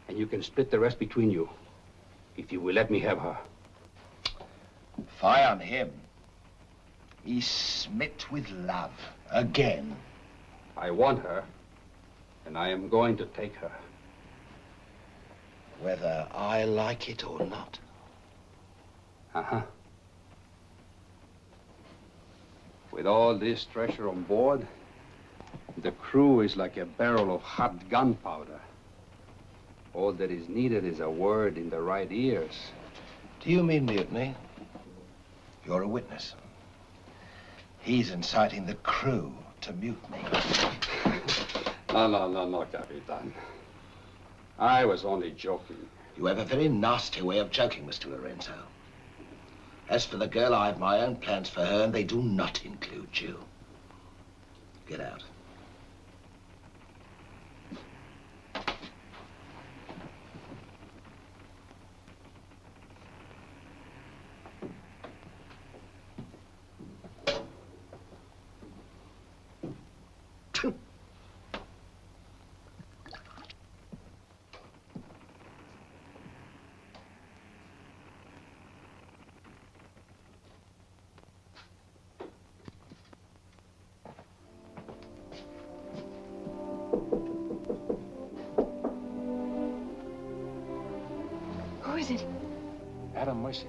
and you can split the rest between you, if you will let me have her. Fie on him. He's smit with love. Again. I want her, and I am going to take her. Whether I like it or not. Uh-huh. With all this treasure on board, the crew is like a barrel of hot gunpowder. All that is needed is a word in the right ears. Do you mean mutiny? You're a witness. He's inciting the crew to mutiny. No, Capitan. I was only joking. You have a very nasty way of joking, Mr. Lorenzo. As for the girl, I have my own plans for her, and they do not include you. Get out. Who is it? Adam Mercy.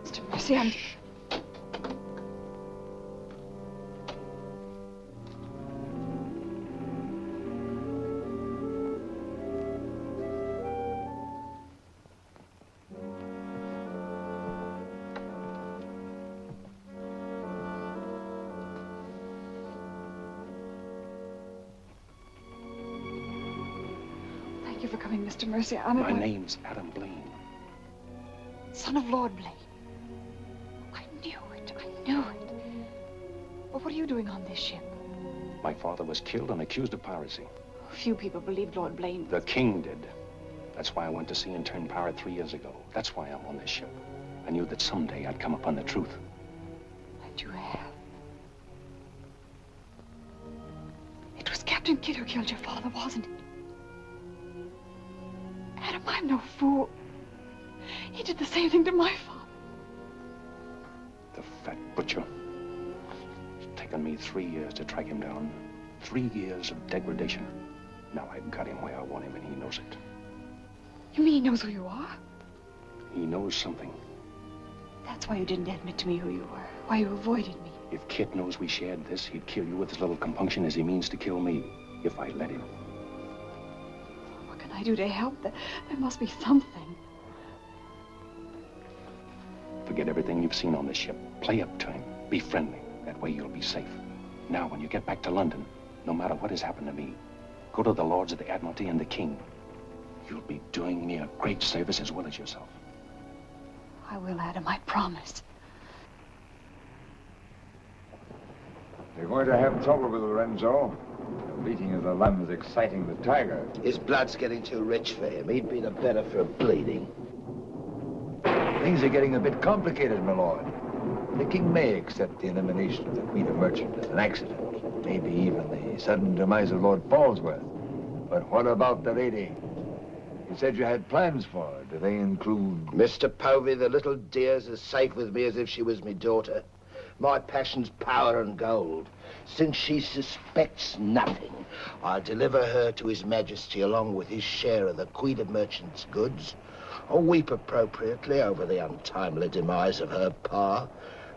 Mr. Mercy, I'm... Thank you for coming, Mr. Mercy. My name's Adam Blaine. Son of Lord Blaine. I knew it. I knew it. But what are you doing on this ship? My father was killed and accused of piracy. Few people believed Lord Blaine. The king did. That's why I went to sea and turned pirate 3 years ago. That's why I'm on this ship. I knew that someday I'd come upon the truth. And you have. It was Captain Kidd who killed your father, wasn't it? Adam, I'm no fool. He did the same thing to my father. The fat butcher. It's taken me 3 years to track him down. 3 years of degradation. Now I've got him where I want him, and he knows it. You mean he knows who you are? He knows something. That's why you didn't admit to me who you were. Why you avoided me. If Kit knows we shared this, he'd kill you with as little compunction as he means to kill me, if I let him. What can I do to help? There must be something. Forget everything you've seen on this ship. Play up to him. Be friendly. That way you'll be safe. Now, when you get back to London, no matter what has happened to me, go to the Lords of the Admiralty and the King. You'll be doing me a great service as well as yourself. I will, Adam, I promise. You're going to have trouble with Lorenzo. The bleating of the lamb's exciting the tiger. His blood's getting too rich for him. He'd be the better for bleeding. Things are getting a bit complicated, my lord. The king may accept the elimination of the Queen of Merchant as an accident. Maybe even the sudden demise of Lord Falsworth. But what about the lady? You said you had plans for her. Do they include... Mr. Povey, the little dear's as safe with me as if she was me daughter. My passion's power and gold. Since she suspects nothing, I'll deliver her to His Majesty along with his share of the Queen of Merchant's goods. I'll weep appropriately over the untimely demise of her pa,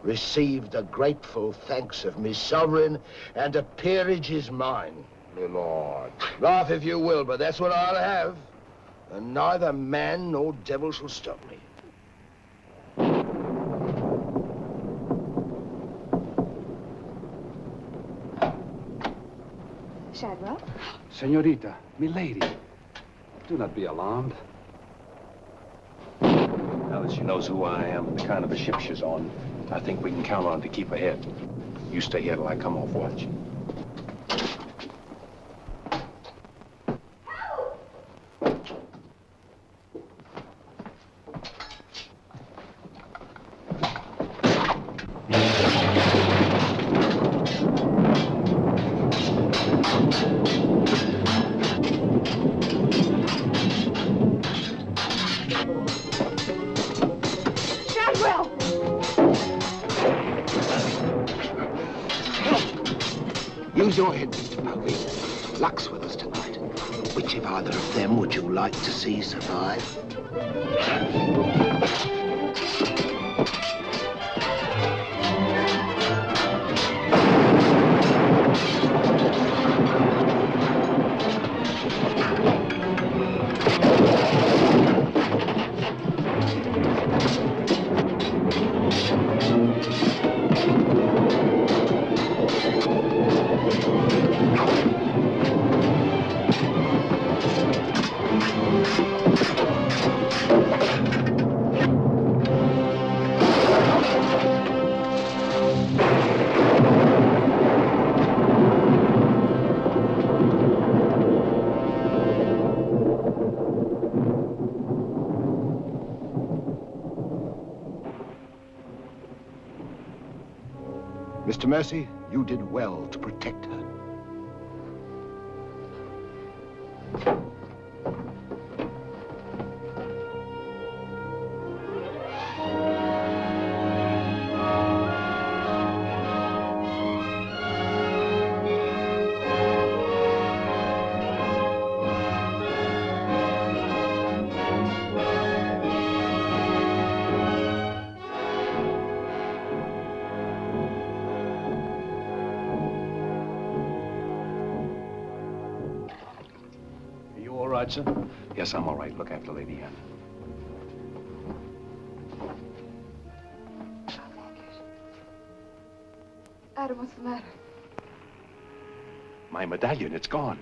receive the grateful thanks of me sovereign, and a peerage is mine. My lord. Laugh if you will, but that's what I'll have. And neither man nor devil shall stop me. Shadwell? Senorita, milady, do not be alarmed. Now that she knows who I am and the kind of a ship she's on, I think we can count on to keep ahead. You stay here till I come off watch. Use your head, Mr. Pugly. Luck's with us tonight. Which of either of them would you like to see survive? Mr. Mercy, you did well to protect her. Sir? Yes, I'm all right. Look after Lady Anne. Adam, what's the matter? My medallion, it's gone.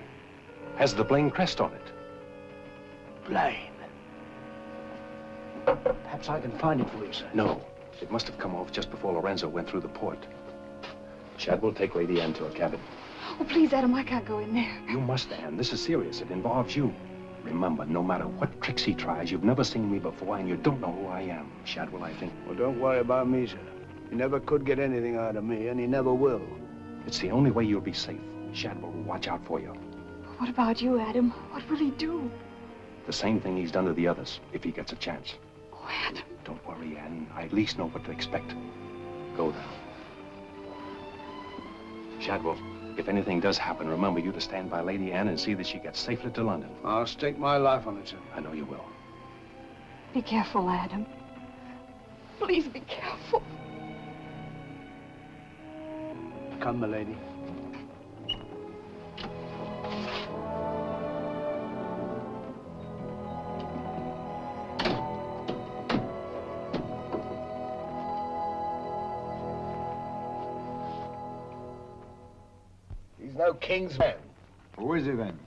Has the Blaine crest on it. Blaine. Perhaps I can find it for you, sir. No. It must have come off just before Lorenzo went through the port. Shadwell, take Lady Anne to her cabin. Oh, please, Adam, I can't go in there. You must, Anne. This is serious. It involves you. Remember, no matter what tricks he tries, you've never seen me before, and you don't know who I am. Shadwell, I think. Well, don't worry about me, sir. He never could get anything out of me, and he never will. It's the only way you'll be safe. Shadwell will watch out for you. What about you, Adam? What will he do? The same thing he's done to the others, if he gets a chance. Oh, Adam. Don't worry, Anne. I at least know what to expect. Go now. Shadwell, if anything does happen, remember you to stand by Lady Anne and see that she gets safely to London. I'll stake my life on it, sir. I know you will. Be careful, Adam. Please be careful. Come, milady. He's no king's man. Who is he then?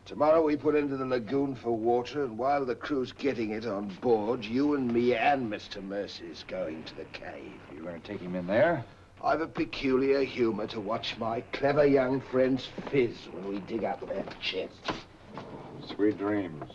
Tomorrow we put into the lagoon for water, and while the crew's getting it on board, you and me and Mr. Mercy's going to the cave. You're going to take him in there? I've a peculiar humor to watch my clever young friends fizz when we dig up their chests. Sweet dreams.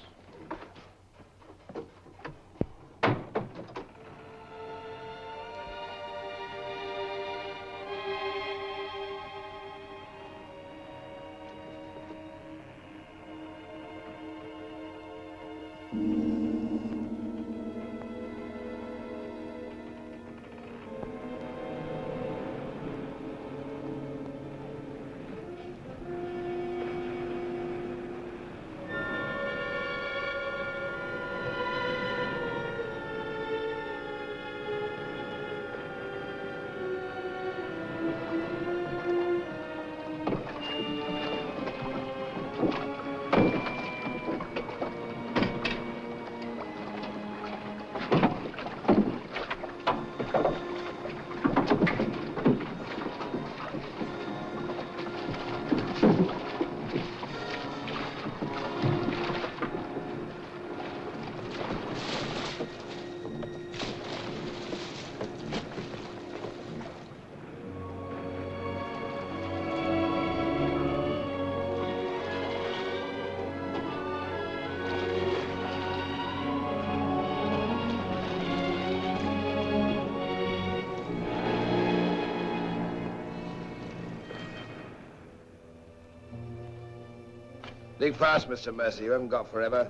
Think fast, Mr. Mercy. You haven't got forever.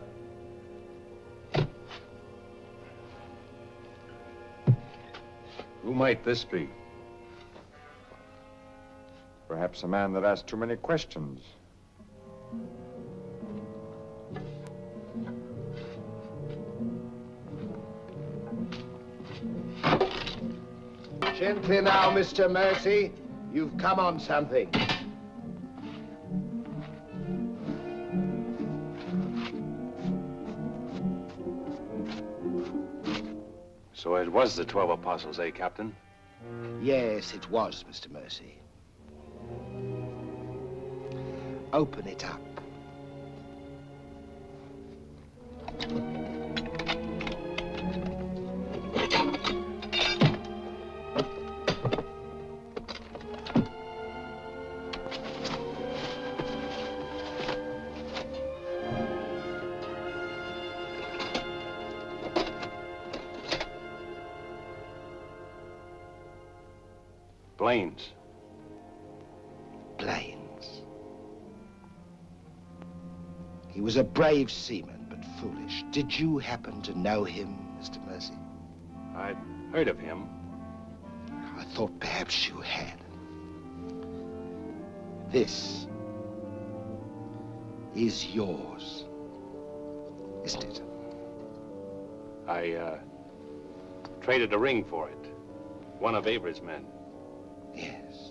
Who might this be? Perhaps a man that asked too many questions. Gently now, Mr. Mercy. You've come on something. So it was the 12 apostles, eh, Captain? Yes, it was, Mr. Mercy. Open it up. Blaine's. Blaine's. He was a brave seaman, but foolish. Did you happen to know him, Mr. Mercy? I'd heard of him. I thought perhaps you had. This is yours, isn't it? I, traded a ring for it. One of Avery's men. Yes.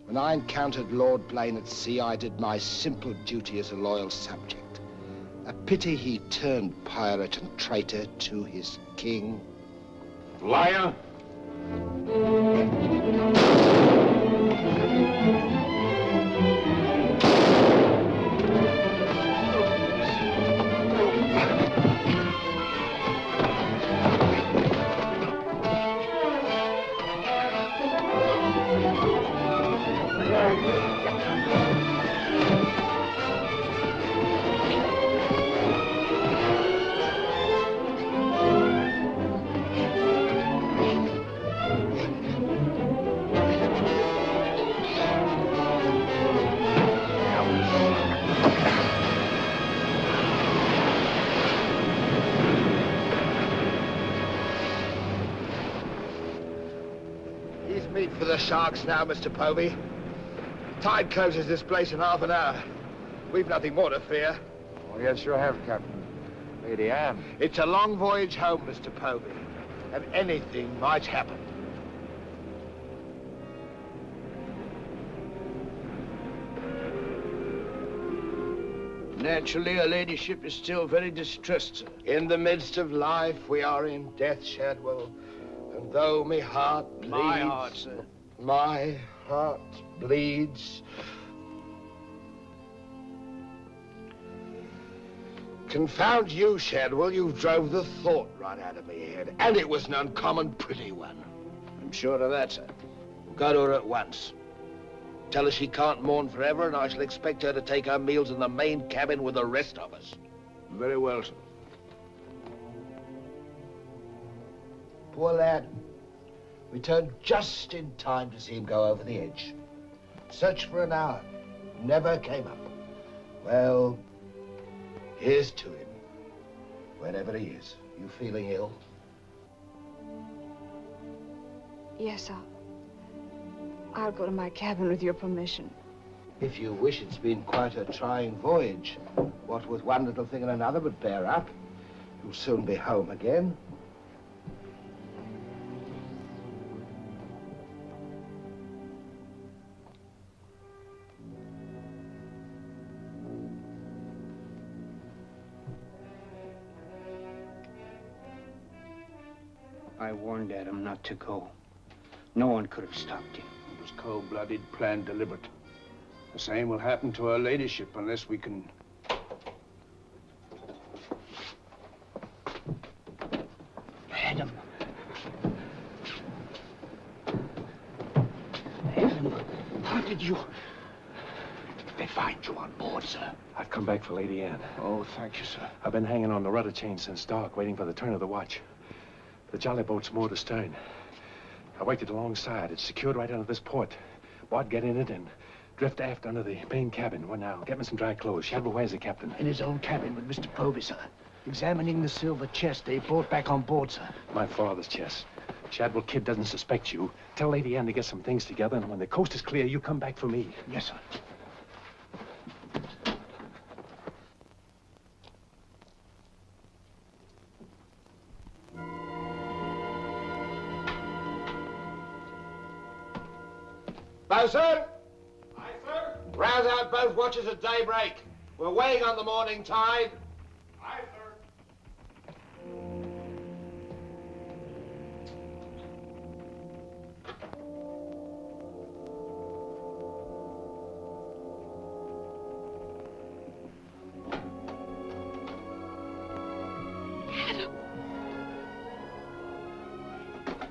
When I encountered Lord Blaine at sea, I did my simple duty as a loyal subject. A pity he turned pirate and traitor to his king. Liar! For the sharks now, Mr. Povey. Tide closes this place in half an hour. We've nothing more to fear. Oh, yes, you have, Captain. Lady Anne. It's a long voyage home, Mr. Povey, and anything might happen. Naturally, her ladyship is still very distressed, sir. In the midst of life, we are in death, Shadwell. And though my heart bleeds... My heart, sir. My heart bleeds. Confound you, Shadwell. You drove the thought right out of me head. And it was an uncommon pretty one. I'm sure of that, sir. Go to her at once. Tell her she can't mourn forever, and I shall expect her to take her meals in the main cabin with the rest of us. Very well, sir. Poor lad. Returned just in time to see him go over the edge. Searched for an hour. Never came up. Well, here's to him. Wherever he is. You feeling ill? Yes, I'll go to my cabin with your permission. If you wish, it's been quite a trying voyage. What with one little thing and another, but bear up. You'll soon be home again. I warned Adam not to go. No one could have stopped him. It was cold-blooded, planned, deliberate. The same will happen to her ladyship unless we can... Adam. Adam, how did you... They find you on board, sir? I've come back for Lady Anne. Oh, thank you, sir. I've been hanging on the rudder chain since dark, waiting for the turn of the watch. The jolly boat's moored astern. I waited alongside. It's secured right under this port. Bart, get in it and Drift aft under the main cabin. Well, now, get me some dry clothes. Shadwell, where's the captain? In his own cabin with Mr. Povey, sir. Examining the silver chest they brought back on board, sir. My father's chest. Shadwell Kid doesn't suspect you. Tell Lady Anne to get some things together, and when the coast is clear, you come back for me. Yes, sir. Bosun! Aye, sir? Rouse out both watches at daybreak. We're weighing on the morning tide. Aye, sir.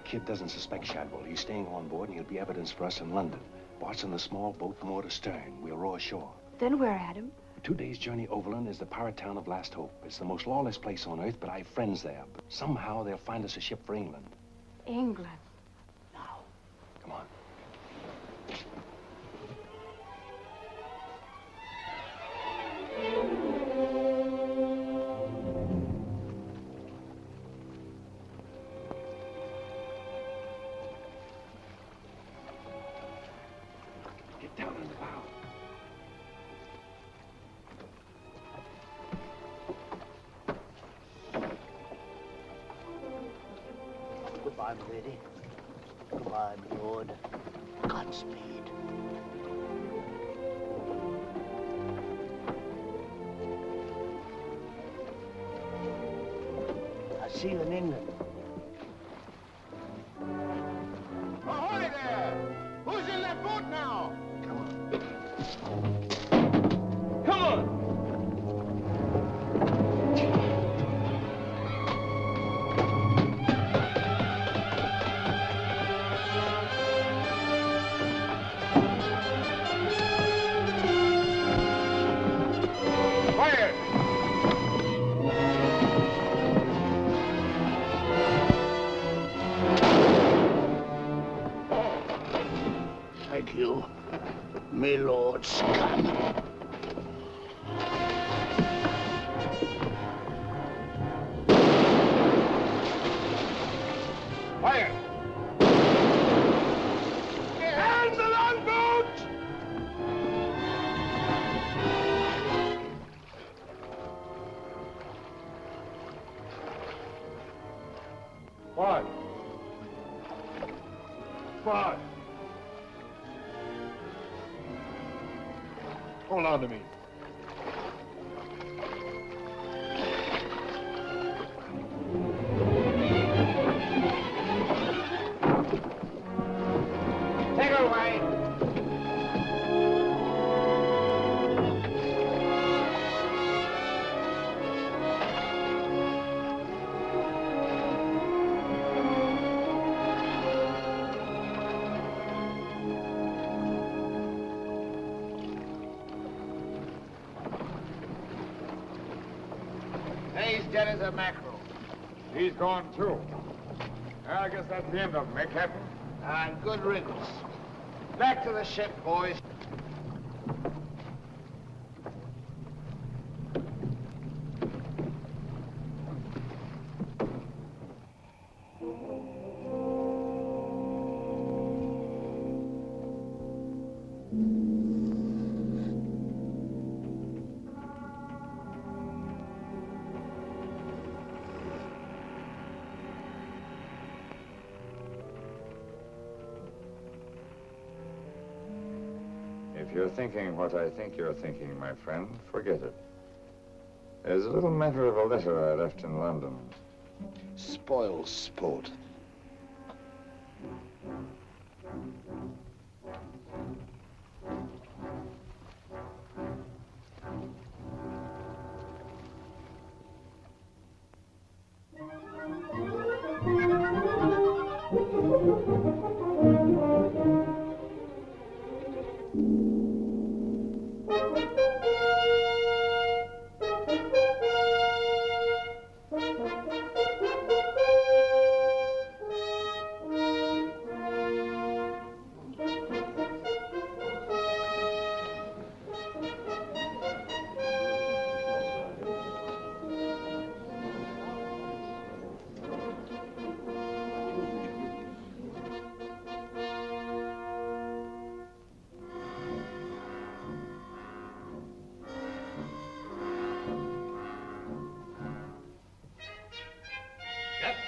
Kid doesn't suspect Shadwell. He's staying on board, and he'll be evidence for us in London. Watching the small boat moored astern. We'll row ashore. Then where, Adam? 2 days' journey overland is the pirate town of Last Hope. It's the most lawless place on earth, but I've friends there. But somehow they'll find us a ship for England. England. Come on. Get down in the bow. Goodbye, my lady. Goodbye, my lord. Godspeed. I'll see you in England. Ahoy there! Who's in that boat now? Come on! Fire! Thank you, my lord scum. Fire! And the longboat! Why? Why? Hold on to me. Take her away! He's dead as a mackerel. He's gone, too. I guess that's the end of him, eh, Captain? And good riddance. Back to the ship, boys. If you're thinking what I think you're thinking, my friend, forget it. There's a little matter of a letter I left in London. Spoil sport.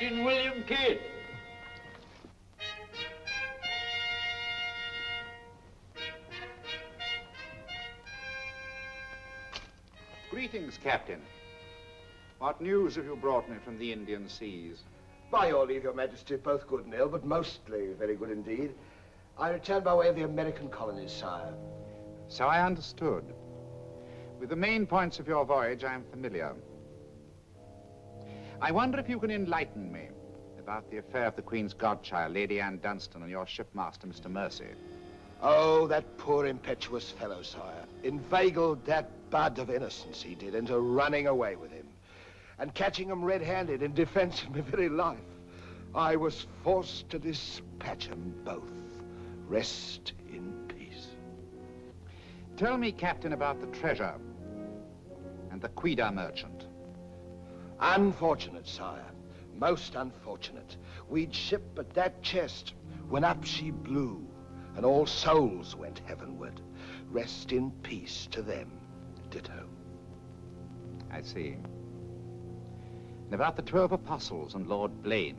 Captain William Kidd. Greetings, Captain. What news have you brought me from the Indian seas? By your leave, Your Majesty, both good and ill, but mostly very good indeed. I returned by way of the American colonies, sire. So I understood. With the main points of your voyage, I am familiar. I wonder if you can enlighten me about the affair of the Queen's godchild, Lady Anne Dunstan, and your shipmaster, Mr. Mercy. Oh, that poor impetuous fellow, sire. Inveigled that bud of innocence he did into running away with him. And catching him red-handed in defense of my very life. I was forced to dispatch them both. Rest in peace. Tell me, Captain, about the treasure and the Quida merchant. Unfortunate, sire. Most unfortunate. We'd ship but that chest when up she blew, and all souls went heavenward. Rest in peace to them. Ditto. I see. And about the 12 apostles and Lord Blaine,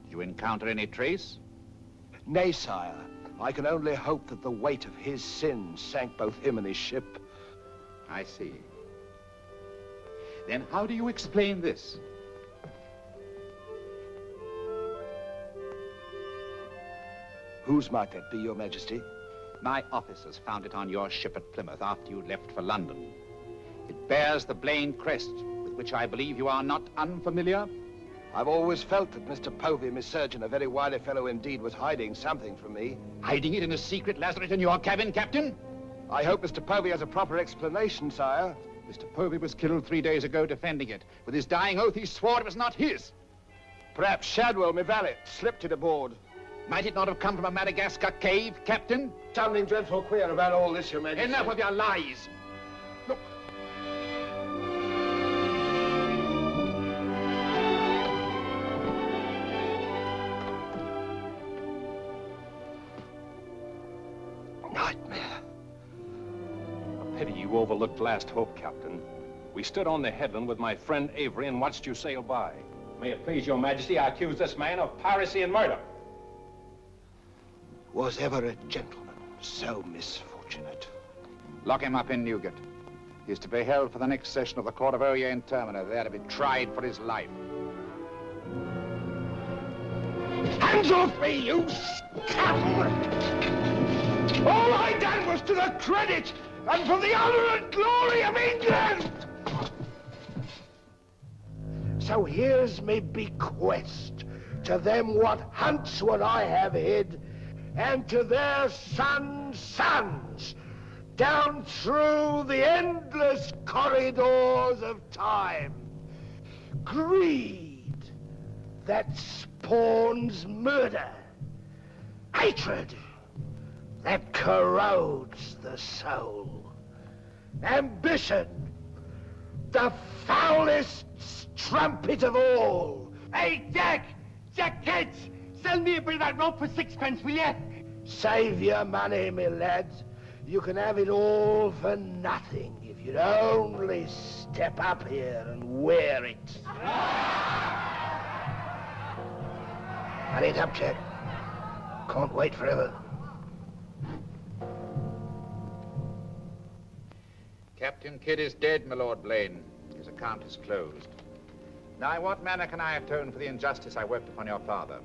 did you encounter any trace? Nay, sire. I can only hope that the weight of his sins sank both him and his ship. I see. Then how do you explain this? Whose might that be, Your Majesty? My officers found it on your ship at Plymouth after you left for London. It bears the Blaine crest, with which I believe you are not unfamiliar. I've always felt that Mr. Povey, my surgeon, a very wily fellow indeed, was hiding something from me. Hiding it in a secret lazaret in your cabin, Captain? I hope Mr. Povey has a proper explanation, sire. Mr. Povey was killed 3 days ago defending it. With his dying oath, he swore it was not his. Perhaps Shadwell, my valet, slipped it aboard. Might it not have come from a Madagascar cave, Captain? Something dreadful queer about all this, Your Majesty. Enough of your lies. Look. Nightmare. A pity you overlooked last hope, Captain. We stood on the headland with my friend Avery and watched you sail by. May it please Your Majesty, I accuse this man of piracy and murder. Was ever a gentleman so misfortunate? Lock him up in Newgate. He is to be held for the next session of the Court of Oyer in Termina, there to be tried for his life. Hands off me, you scoundrel! All I done was to the credit and for the honor and glory of England! So here's me bequest to them what hunts what I have hid, and to their sons, down through the endless corridors of time. Greed that spawns murder. Hatred that corrodes the soul. Ambition, the foulest strumpet of all. Hey, Jack! Jack Ketch! Sell me a bit of that rope for 6 will you? Save your money, me lads. You can have it all for nothing if you'd only step up here and wear it. Hurry it up, Jack. Can't wait forever. Captain Kidd is dead, my Lord Blaine. His account is closed. Now, in what manner can I atone for the injustice I worked upon your father?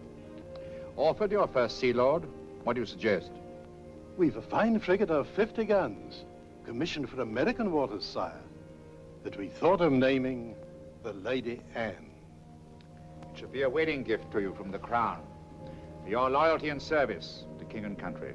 Orford, your first Sea Lord, what do you suggest? We've a fine frigate of 50 guns, commissioned for American waters, sire, that we thought of naming the Lady Anne. It should be a wedding gift to you from the Crown, for your loyalty and service to king and country.